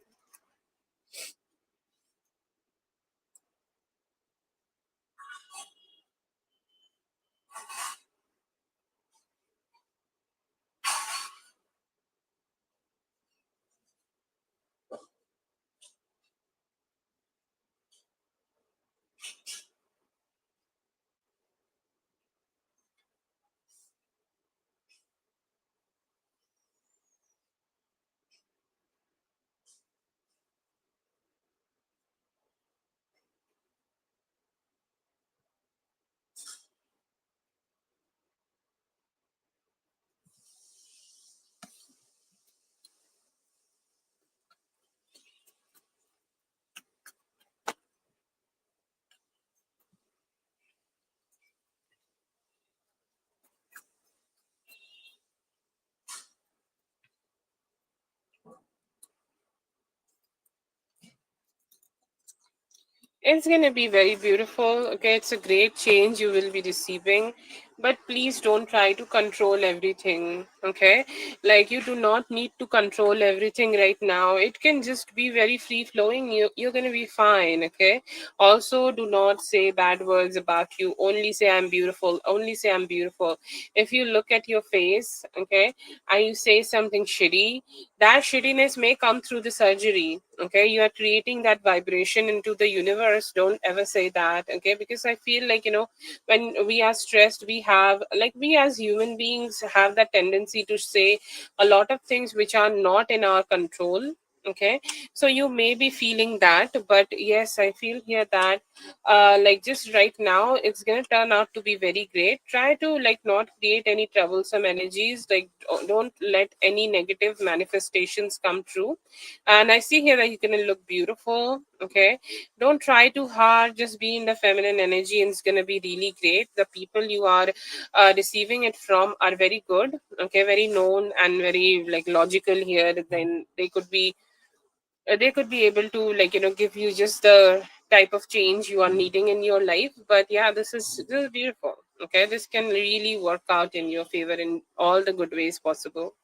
It's going to be very beautiful. Okay, it's a great change you will be receiving. But please don't try to control everything. Okay, like you do not need to control everything right now. It can just be very free flowing. You're going to be fine. Okay, also do not say bad words about you. Only say I'm beautiful. Only say I'm beautiful. If you look at your face, okay, and you say something shitty, that shittiness may come through the surgery. Okay, you are creating that vibration into the universe. Don't ever say that. Okay, because I feel like, when we are stressed, we have, like, we as human beings have that tendency to say a lot of things which are not in our control. Okay, so you may be feeling that, but yes, I feel here that like just right now it's gonna turn out to be very great. Try to like not create any troublesome energies, like don't let any negative manifestations come true. And I see here that you're gonna look beautiful. Okay, don't try too hard, just be in the feminine energy and it's gonna be really great. The people you are receiving it from are very good. Okay, very known and very like logical here. Then they could be able to, like, give you just the type of change you are needing in your life. But yeah, this is beautiful. Okay, this can really work out in your favor in all the good ways possible.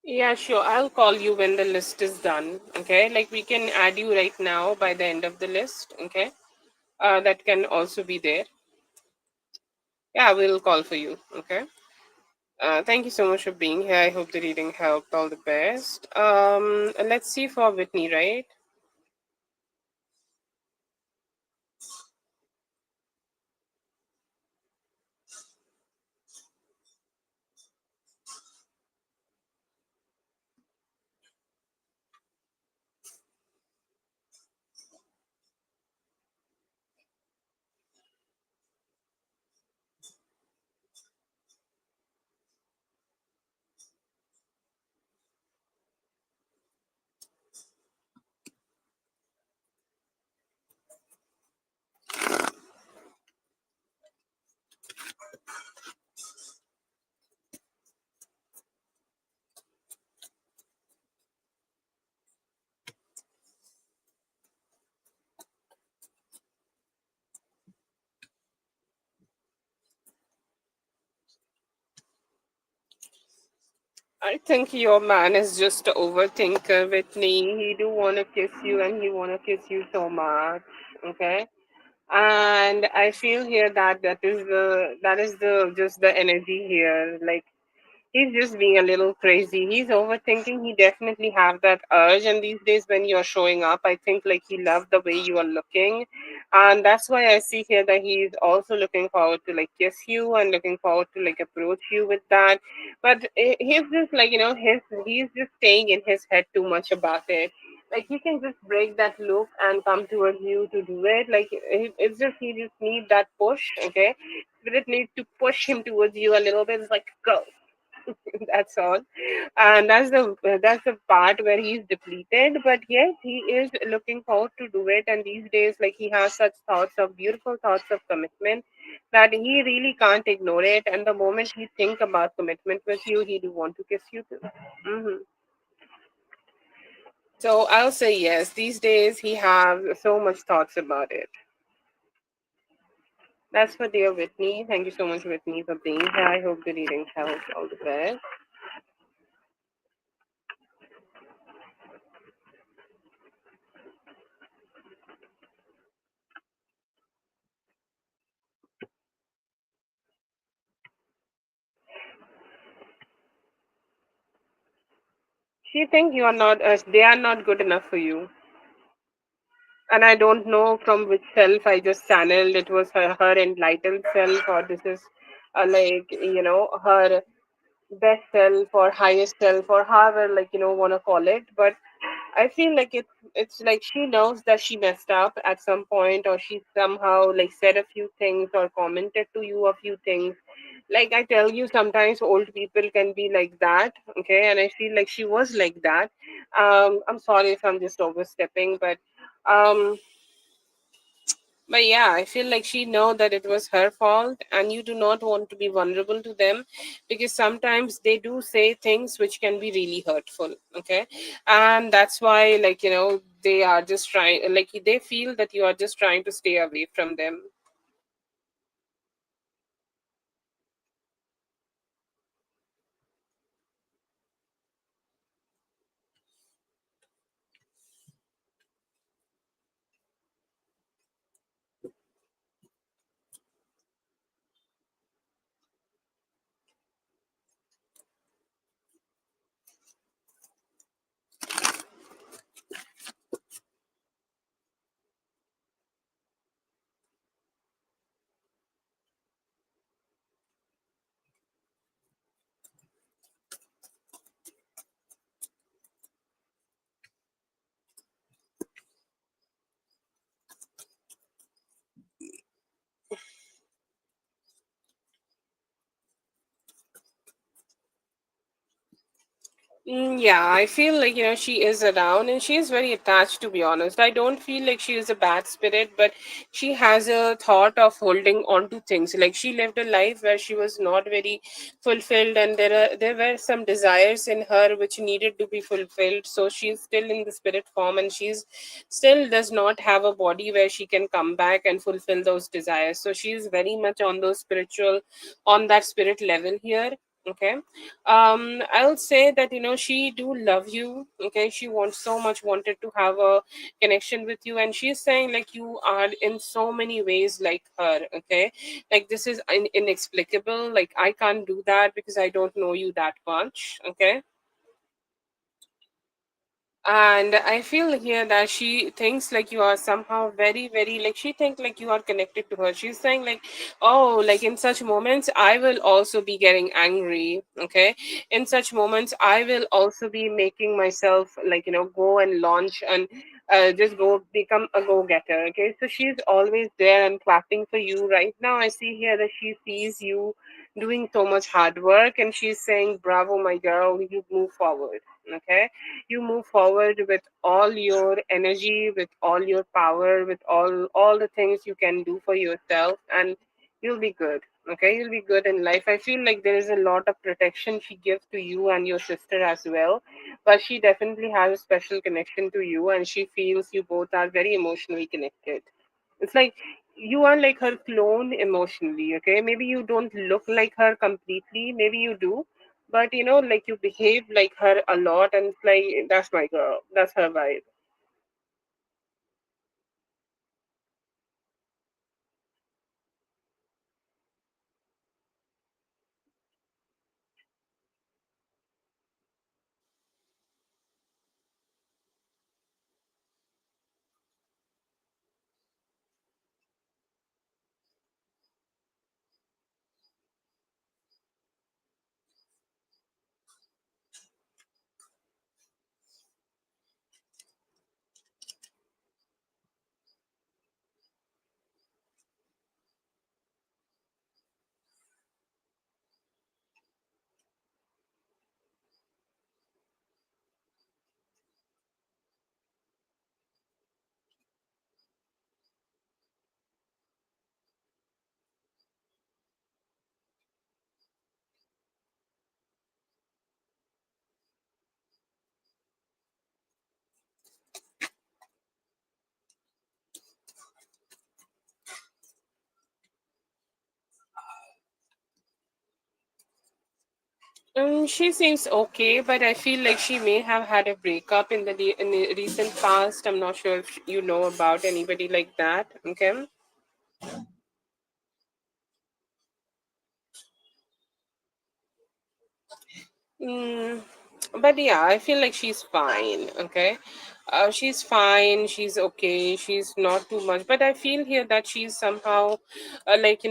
Yeah, sure, I'll call you when the list is done. Okay, like we can add you right now by the end of the list. Okay, that can also be there. Yeah, we'll call for you. Okay. Thank you so much for being here. I hope the reading helped. All the best. Let's see for Whitney, right? I think your man is just a overthinker, Whitney. He do want to kiss you and he want to kiss you so much. Okay. And I feel here that that is the just the energy here. Like, he's just being a little crazy. He's overthinking. He definitely have that urge. And these days when you're showing up, I think like he loved the way you are looking. And that's why I see here that he's also looking forward to like kiss you and looking forward to like approach you with that. But he's just like, he's just staying in his head too much about it. Like he can just break that loop and come towards you to do it. Like it's just he just need that push. Okay, spirit needs to push him towards you a little bit. It's like go. That's all, and that's the part where he's depleted. But yes, he is looking forward to do it. And these days, like he has such thoughts of beautiful thoughts of commitment that he really can't ignore it. And the moment he think about commitment with you, he do want to kiss you too. Hmm. So I'll say yes. These days he has so much thoughts about it. That's for dear Whitney. Thank you so much, Whitney, for being here. I hope the reading helps. All the best. She think you are not. They are not good enough for you. And I don't know from which self I just channeled. It was her entitled self, or this is like her best self or highest self, or however want to call it. But I feel like it's like she knows that she messed up at some point, or she somehow like said a few things or commented to you a few things. Like I tell you, sometimes old people can be like that. Okay, and I feel like she was like that. I'm sorry if I'm just overstepping, um but yeah, I feel like she know that it was her fault, and you do not want to be vulnerable to them, because sometimes they do say things which can be really hurtful. Okay, and that's why they are just trying, like they feel that you are just trying to stay away from them. Yeah, I feel like, she is around and she is very attached, to be honest. I don't feel like she is a bad spirit, but she has a thought of holding on to things. Like she lived a life where she was not very fulfilled, and there were some desires in her which needed to be fulfilled. So she's still in the spirit form, and she's still does not have a body where she can come back and fulfill those desires. So she's very much on those spiritual, on that spirit level here. Okay, I'll say that she do love you. Okay, she wants so much wanted to have a connection with you, and she's saying like you are in so many ways like her. Okay, like this is inexplicable, like I can't do that because I don't know you that much. Okay, and I feel here that she thinks like you are somehow very very, like she think like you are connected to her. She's saying like, oh, like in such moments I will also be getting angry. Okay, in such moments I will also be making myself like go and launch and just go become a go-getter. Okay, so she's always there and clapping for you. Right now I see here that she sees you doing so much hard work, and she's saying bravo my girl, you move forward. Okay, you move forward with all your energy, with all your power, with all the things you can do for yourself, and you'll be good. Okay, you'll be good in life. I feel like there is a lot of protection she gives to you and your sister as well, but she definitely has a special connection to you, and she feels you both are very emotionally connected. It's like you are like her clone emotionally. Okay, maybe you don't look like her completely, maybe you do, but like you behave like her a lot, and it's like that's my girl, that's her vibe. She seems okay, but I feel like she may have had a breakup in in the recent past. I'm not sure if you know about anybody like that. Okay. Mm, but yeah, I feel like she's fine. Okay, she's fine. She's okay. She's not too much. But I feel here that she's somehow, like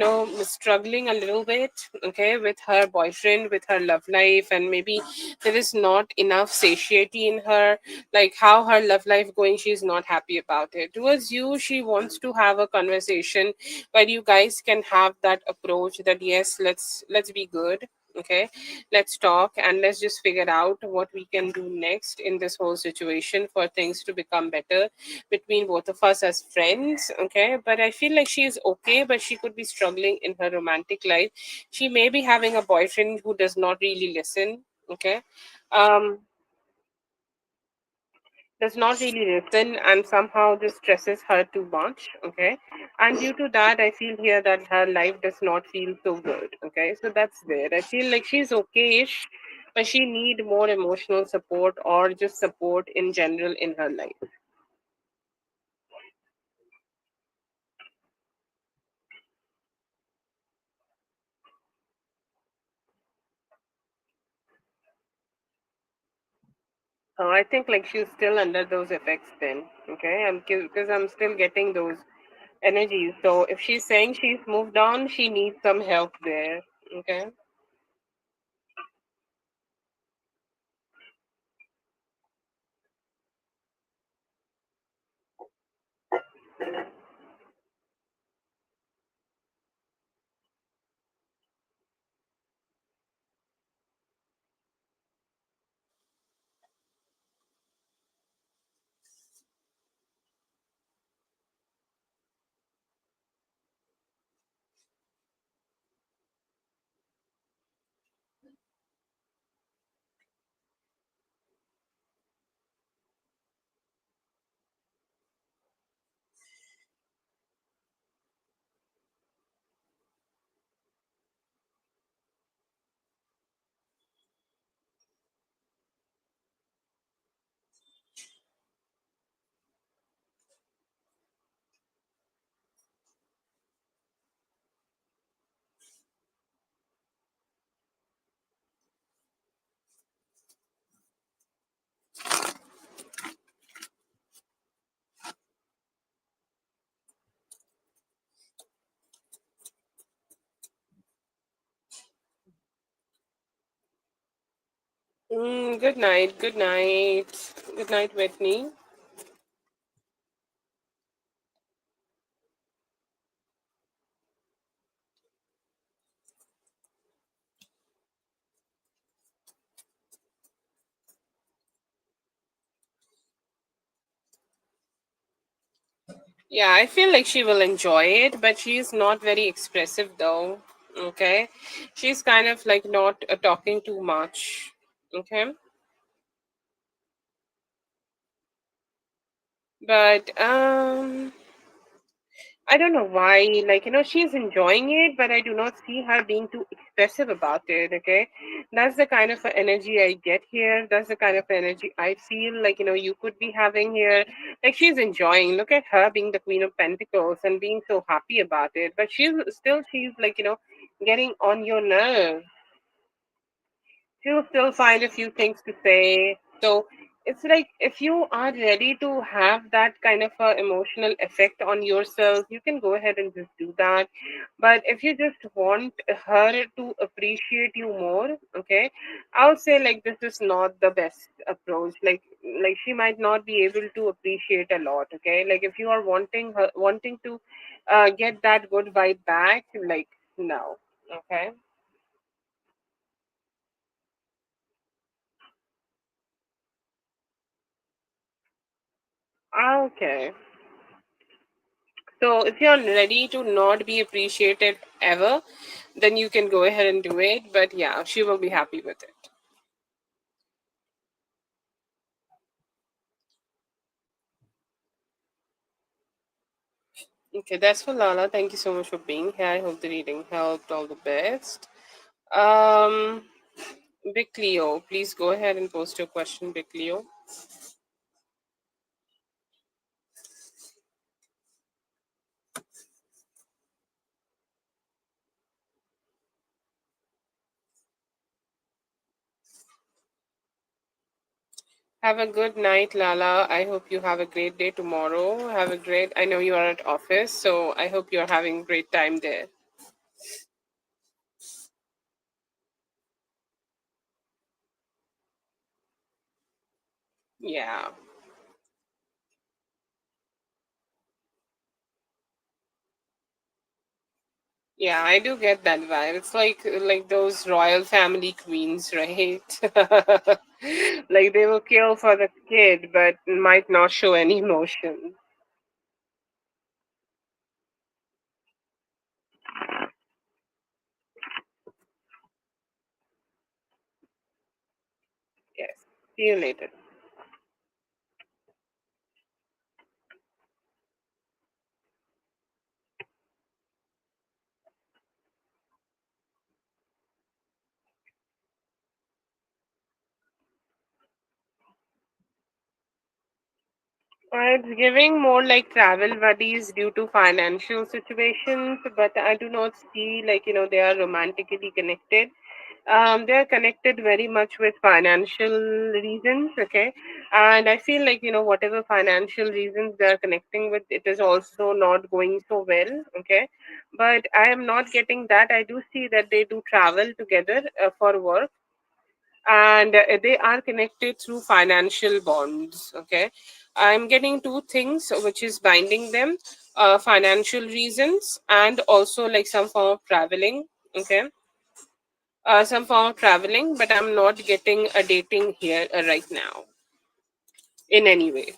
struggling a little bit. Okay, with her boyfriend, with her love life, and maybe there is not enough satiety in her. Like how her love life going, she's not happy about it. Towards you, she wants to have a conversation where you guys can have that approach that yes, let's be good. Okay, let's talk and let's just figure out what we can do next in this whole situation for things to become better between both of us as friends. Okay, but I feel like she is okay, but she could be struggling in her romantic life. She may be having a boyfriend who does not really listen. Okay, um does not really listen and somehow this stresses her too much. Okay, and due to that I feel here that her life does not feel so good. Okay, so that's there. I feel like she's okay-ish, but she need more emotional support or just support in general in her life. I think like she's still under those effects then. Okay, because I'm still getting those energies. So if she's saying she's moved on, she needs some help there. Okay. Good night. Good night. Good night, Whitney. Yeah, I feel like she will enjoy it, but she's not very expressive though. Okay. She's kind of like not talking too much. Okay. But I don't know why. Like, she's enjoying it, but I do not see her being too expressive about it. Okay. That's the kind of energy I get here. That's the kind of energy I feel like, you could be having here. Like, she's enjoying. Look at her being the Queen of Pentacles and being so happy about it. But she's like, getting on your nerves. She'll still find a few things to say. So it's like if you are ready to have that kind of a emotional effect on yourself, you can go ahead and just do that. But if you just want her to appreciate you more, okay, I'll say like this is not the best approach. Like she might not be able to appreciate a lot. Okay, like if you are wanting to get that good vibe back, like no. Okay. Okay. So if you're ready to not be appreciated ever, then you can go ahead and do it. But yeah, she will be happy with it. Okay, that's for Lala. Thank you so much for being here. I hope the reading helped. All the best. Um, Big Leo, please go ahead and post your question, Big Leo. Have a good night, Lala. I hope you have a great day tomorrow. Have a great, I know you are at office, so I hope you're having a great time there. Yeah. Yeah, I do get that vibe. It's like those royal family queens, right? Like they will kill for the kid, but might not show any emotion. Yes. See you later. It's giving more like travel buddies due to financial situations, but I do not see like, they are romantically connected. They are connected very much with financial reasons, okay? And I feel like, whatever financial reasons they are connecting with, it is also not going so well, okay? But I am not getting that. I do see that they do travel together for work, and they are connected through financial bonds, okay? I'm getting two things which is binding them, financial reasons and also like some form of traveling, okay? Some form of traveling, but I'm not getting a dating here right now in any way.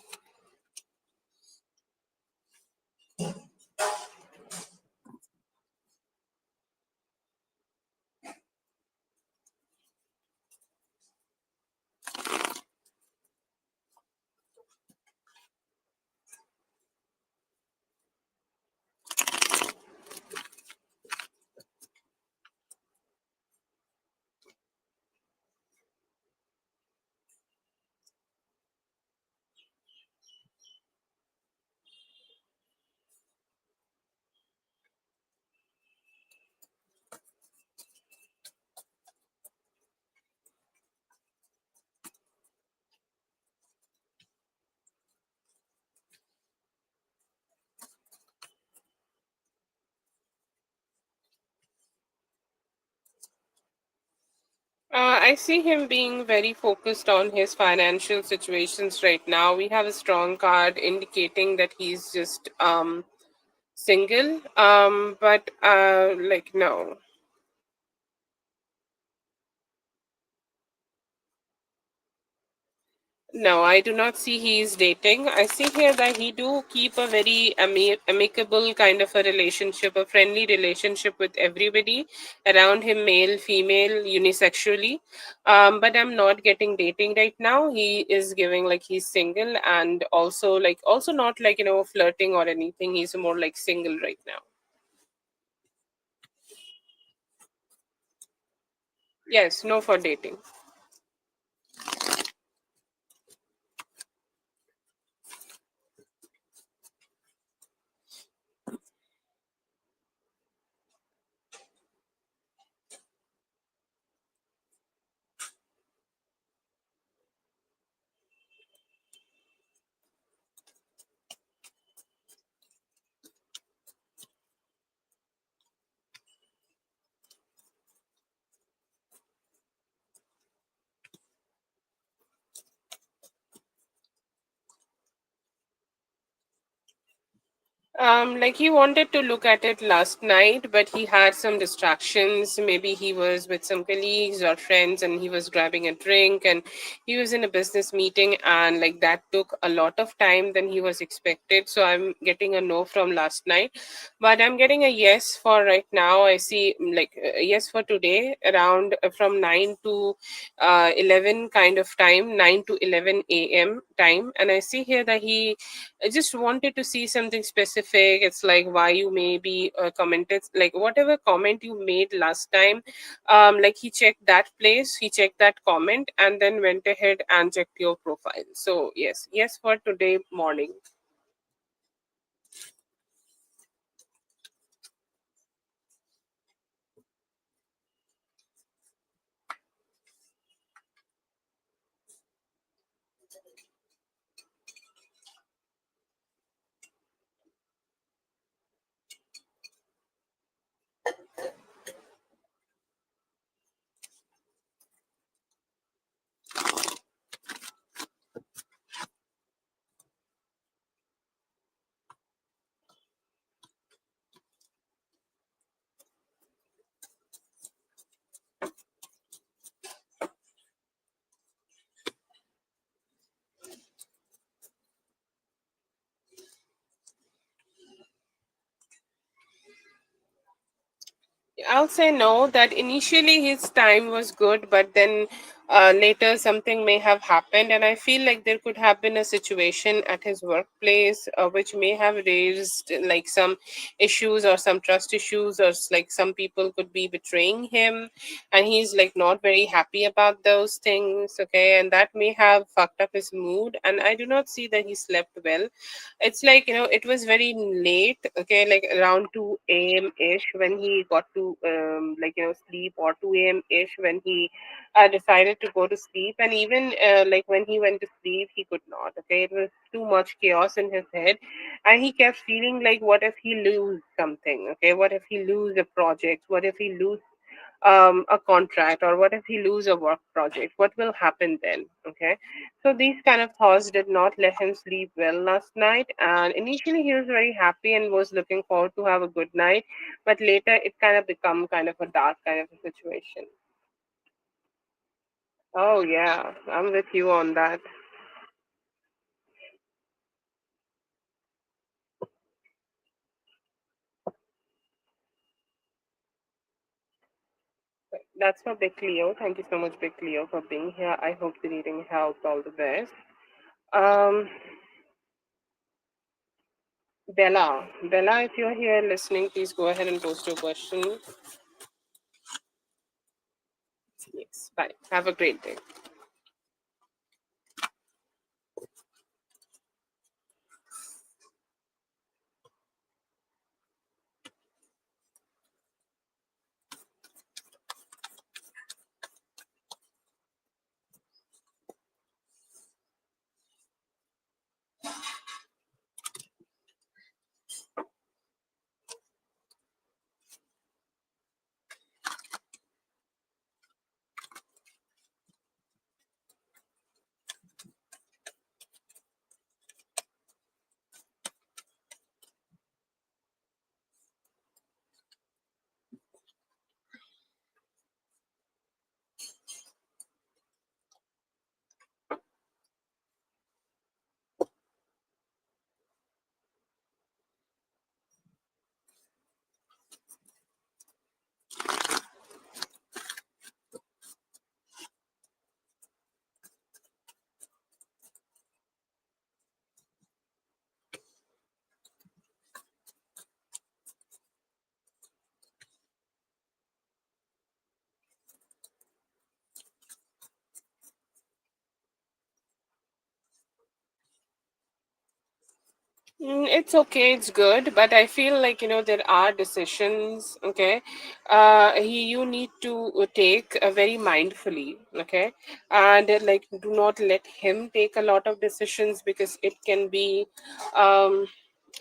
I see him being very focused on his financial situations right now. We have a strong card indicating that he's just single, but like no. No, I do not see he is dating. I see here that he do keep a very amicable kind of a relationship, a friendly relationship with everybody around him, male, female, unisexually. But I'm not getting dating right now. He is giving like he's single, and also not like flirting or anything. He's more like single right now. Yes, no for dating. Like he wanted to look at it last night, but he had some distractions. Maybe he was with some colleagues or friends and he was grabbing a drink, and he was in a business meeting, and like that took a lot of time than he was expected. So I'm getting a no from last night, but I'm getting a yes for right now. I see like a yes for today around from 9 to 11 kind of time, 9 to 11 a.m. time. And I see here that he I just wanted to see something specific specific. It's like why you maybe commented, like whatever comment you made last time. Like he checked that place, he checked that comment, and then went ahead and checked your profile. So yes, yes for today morning. I'll say no, that initially his time was good, but then later something may have happened. And I feel like there could have been a situation at his workplace which may have raised like some issues or some trust issues, or like some people could be betraying him. And he's like not very happy about those things. Okay. And that may have fucked up his mood. And I do not see that he slept well. It's like, it was very late, okay, like around 2 a.m. ish when he got to like sleep, or 2 a.m. ish when he decided to go to sleep. And even like when he went to sleep, he could not, okay, it was too much chaos in his head. And he kept feeling like, what if he lose something, okay, what if he lose a project, what if he lose a contract, or what if he lose a work project, what will happen then, okay. So these kind of thoughts did not let him sleep well last night. And initially he was very happy and was looking forward to have a good night, but later it kind of become kind of a dark kind of a situation. Oh yeah, I'm with you on that. That's for Big Leo. Thank you so much, Big Leo, for being here. I hope the reading helped. All the best. um Bella, if you're here listening, please go ahead and post your question. Yes, bye, have a great day. It's okay, it's good, but I feel like there are decisions, okay. You need to take very mindfully, okay, and like do not let him take a lot of decisions, because um,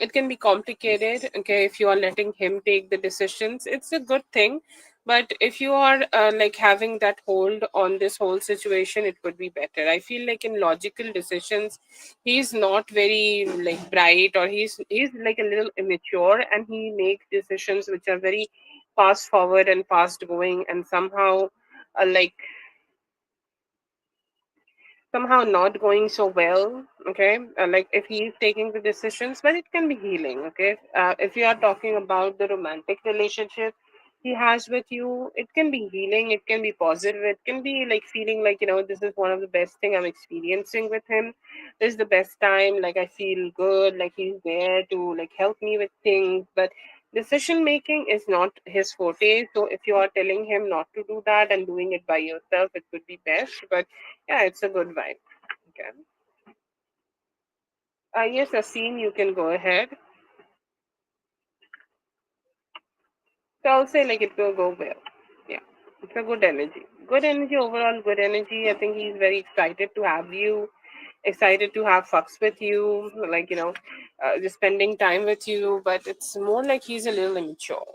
it can be complicated, okay. If you are letting him take the decisions, it's a good thing, but if you are like having that hold on this whole situation, it could be better. I feel like in logical decisions he's not very like bright, or he's like a little immature, and he makes decisions which are very fast forward and fast going, and like somehow not going so well, okay. Like if he's taking the decisions, but it can be healing, okay. If you are talking about the romantic relationship, he has with you, it can be healing, it can be positive, it can be like feeling like, this is one of the best thing I'm experiencing with him. This is the best time, like I feel good, like he's there to like help me with things. But decision making is not his forte. So if you are telling him not to do that and doing it by yourself, it would be best. But yeah, it's a good vibe. Okay. Yes, Asim, you can go ahead. So I'll say like it will go well. Yeah, it's a good energy. Good energy overall. Good energy. I think he's very excited to have you. Excited to have fucks with you. Like just spending time with you. But it's more like he's a little immature.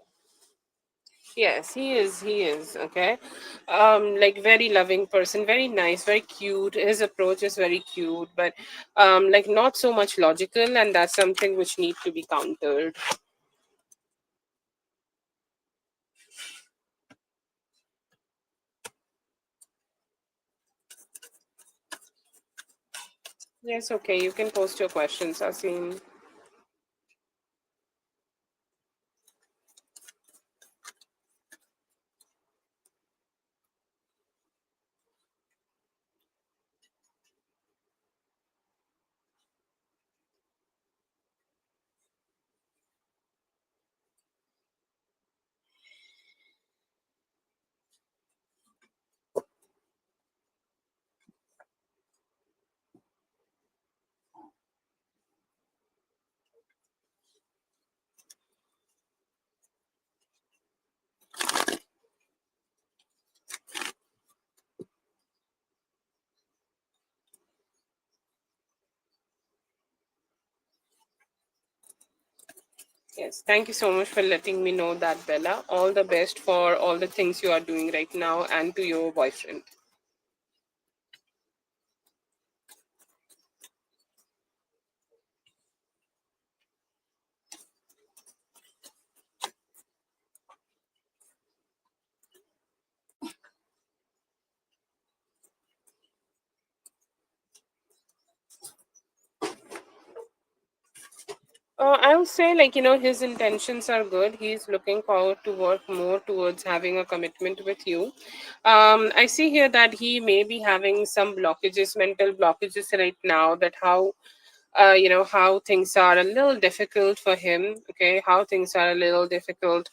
Yes, he is. He is. Okay. Like very loving person, very nice, very cute. His approach is very cute, but like not so much logical, and that's something which needs to be countered. Yes, okay. You can post your questions, Asim. Yes, thank you so much for letting me know that, Bella. All the best for all the things you are doing right now and to your boyfriend. I would say, like, his intentions are good. He's looking forward to work more towards having a commitment with you. I see here that he may be having some blockages, mental blockages right now, that how things are a little difficult for him. Okay, how things are a little difficult.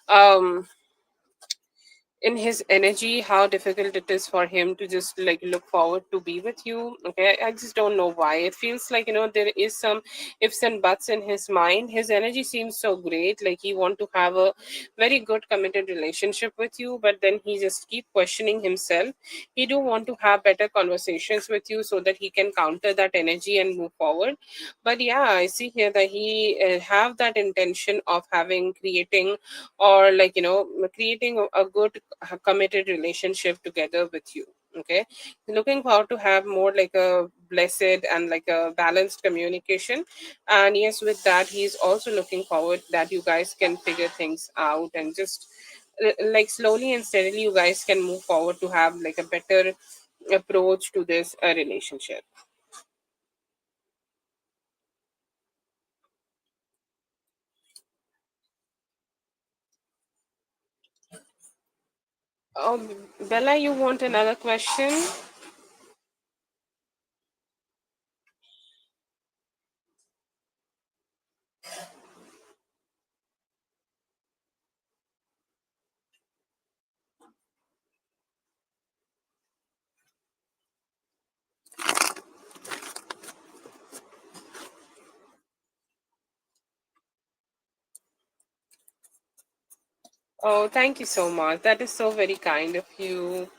Um, in his energy, how difficult it is for him to just like look forward to be with you. Okay, I just don't know why it feels like there is some ifs and buts in his mind. His energy seems so great, like he want to have a very good committed relationship with you, but then he just keep questioning himself. He do want to have better conversations with you so that he can counter that energy and move forward. But yeah, I see here that he have that intention of having creating or like creating a good committed relationship together with you. Okay, looking forward to have more like a blessed and like a balanced communication. And yes, with that he's also looking forward that you guys can figure things out and just like slowly and steadily you guys can move forward to have like a better approach to this relationship. Oh, Bella, you want another question? Oh, thank you so much. That is so very kind of you.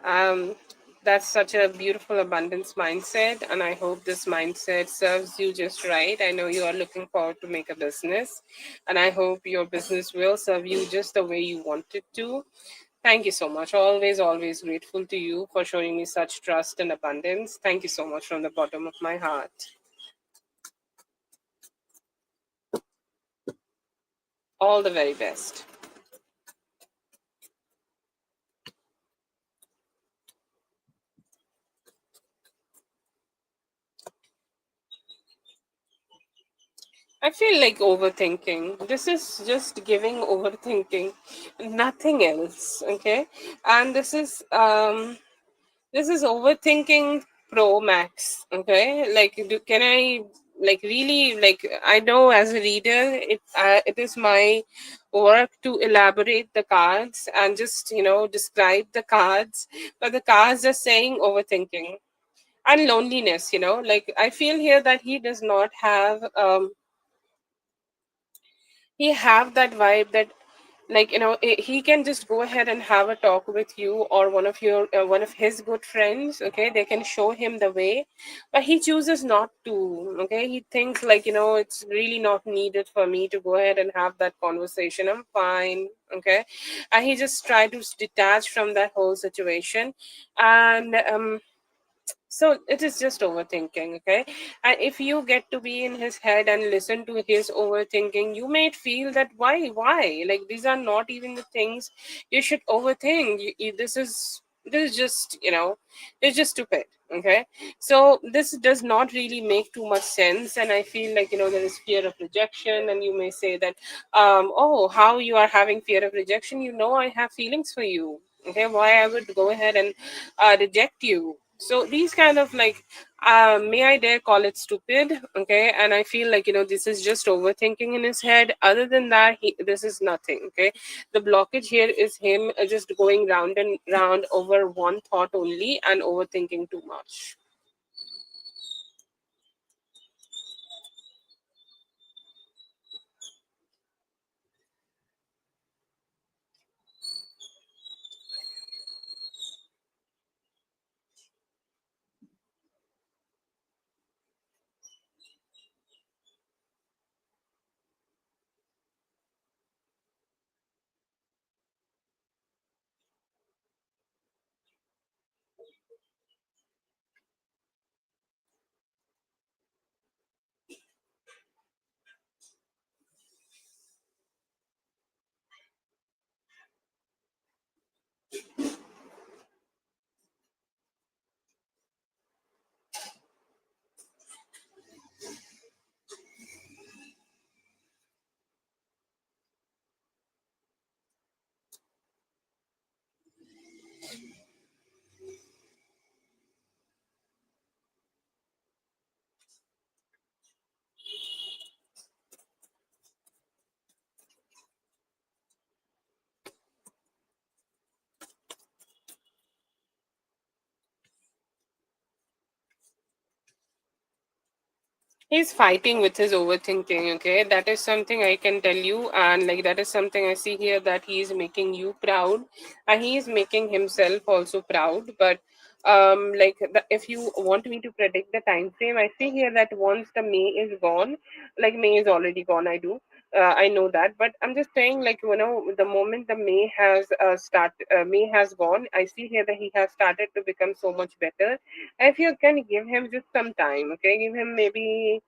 Um, that's such a beautiful abundance mindset, and I hope this mindset serves you just right. I know you are looking forward to make a business, and I hope your business will serve you just the way you want it to. Thank you so much. Always, always grateful to you for showing me such trust and abundance. Thank you so much from the bottom of my heart. All the very best. I feel like overthinking. This is just giving overthinking, nothing else. Okay, and this is overthinking pro max. Okay, like can I like really like I know as a reader it is my work to elaborate the cards and just describe the cards, but the cards are saying overthinking and loneliness. Like I feel here that he does not have that vibe that like he can just go ahead and have a talk with you or one of his good friends. Okay, they can show him the way, but he chooses not to. Okay, he thinks like it's really not needed for me to go ahead and have that conversation. I'm fine. Okay, and he just try to detach from that whole situation. And so it is just overthinking. Okay, and if you get to be in his head and listen to his overthinking, you may feel that why like these are not even the things you should overthink. This is just it's just stupid. Okay, so this does not really make too much sense, and I feel like there is fear of rejection, and you may say that oh, how you are having fear of rejection? I have feelings for you. Okay, why I would go ahead and reject you? So these kind of like may I dare call it stupid. Okay, and I feel like this is just overthinking in his head. Other than that, this is nothing. Okay, the blockage here is him just going round and round over one thought only and overthinking too much. He's fighting with his overthinking. Okay, that is something I can tell you, and like that is something I see here, that he is making you proud, and he is making himself also proud. But like if you want me to predict the time frame, I see here that once the May is gone, like May is already gone. I know that, but I'm just saying, like the moment the May has gone, I see here that he has started to become so much better. If you can give him just some time, okay, give him maybe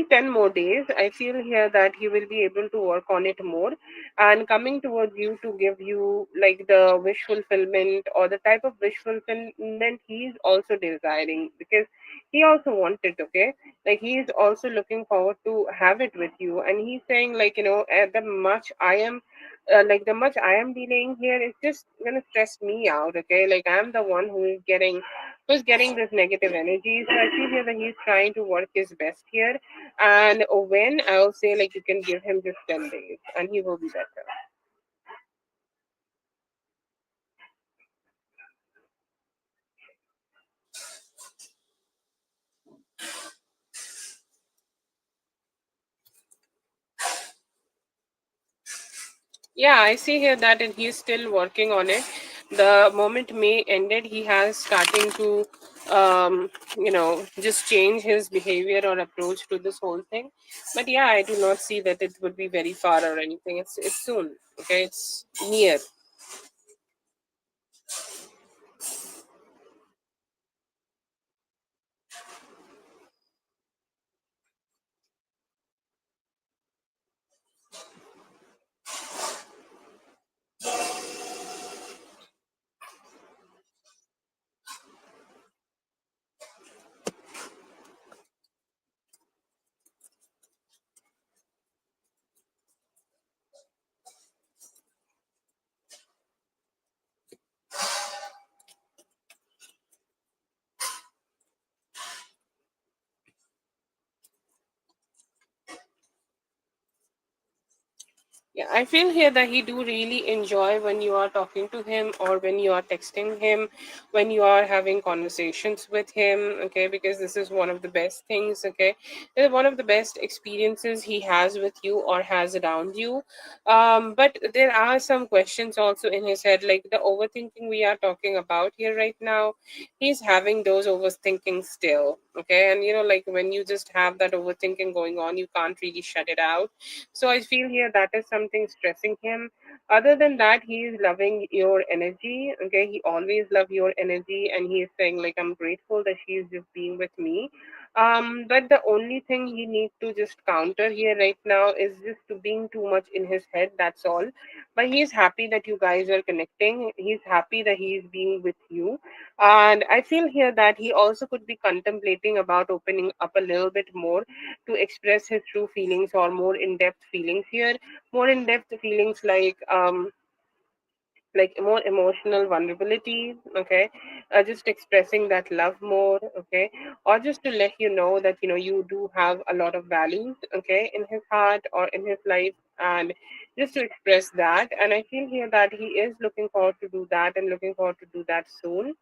10 more days. I feel here that he will be able to work on it more and coming towards you to give you like the wish fulfillment or the type of wish fulfillment he's also desiring, because he also wanted. Okay, like he is also looking forward to have it with you, and he's saying like the much I am delaying here is just gonna stress me out. Okay, like I'm the one who's getting this negative energy. So I feel here that he's trying to work his best here. And when I'll say like you can give him just 10 days and he will be better. Yeah, I see here that and he's still working on it. The moment May ended, he has starting to just change his behavior or approach to this whole thing. But yeah, I do not see that it would be very far or anything. It's soon. Okay, it's near. Yeah, I feel here that he do really enjoy when you are talking to him or when you are texting him, when you are having conversations with him, okay, because this is one of the best things, okay. One of the best experiences he has with you or has around you. But there are some questions also in his head, like the overthinking we are talking about here right now. He's having those overthinking still, okay, and like when you just have that overthinking going on, you can't really shut it out. So I feel here that is something stressing him. Other than that, he is loving your energy. Okay, he always love your energy, and he is saying like, I'm grateful that she is just being with me. But the only thing he needs to just counter here right now is just to being too much in his head. That's all. But he is happy that you guys are connecting. He's happy that he is being with you, and I feel here that he also could be contemplating about opening up a little bit more to express his true feelings or more in-depth feelings here, more in-depth feelings like more emotional vulnerability, okay, just expressing that love more, okay, or just to let you know that you do have a lot of values, okay, in his heart or in his life, and just to express that. And I feel here that he is looking forward to do that and looking forward to do that soon.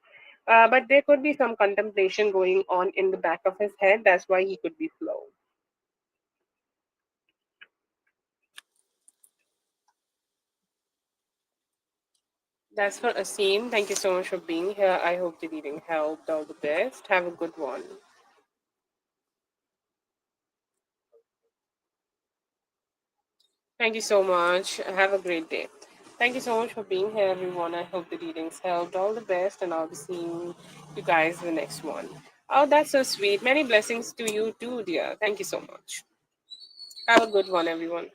But there could be some contemplation going on in the back of his head. That's why he could be slow. That's for Asim. Thank you so much for being here. I hope the reading helped. All the best. Have a good one. Thank you so much. Have a great day. Thank you so much for being here, everyone. I hope the readings helped. All the best, and I'll be seeing you guys in the next one. Oh, that's so sweet. Many blessings to you too, dear. Thank you so much. Have a good one, everyone.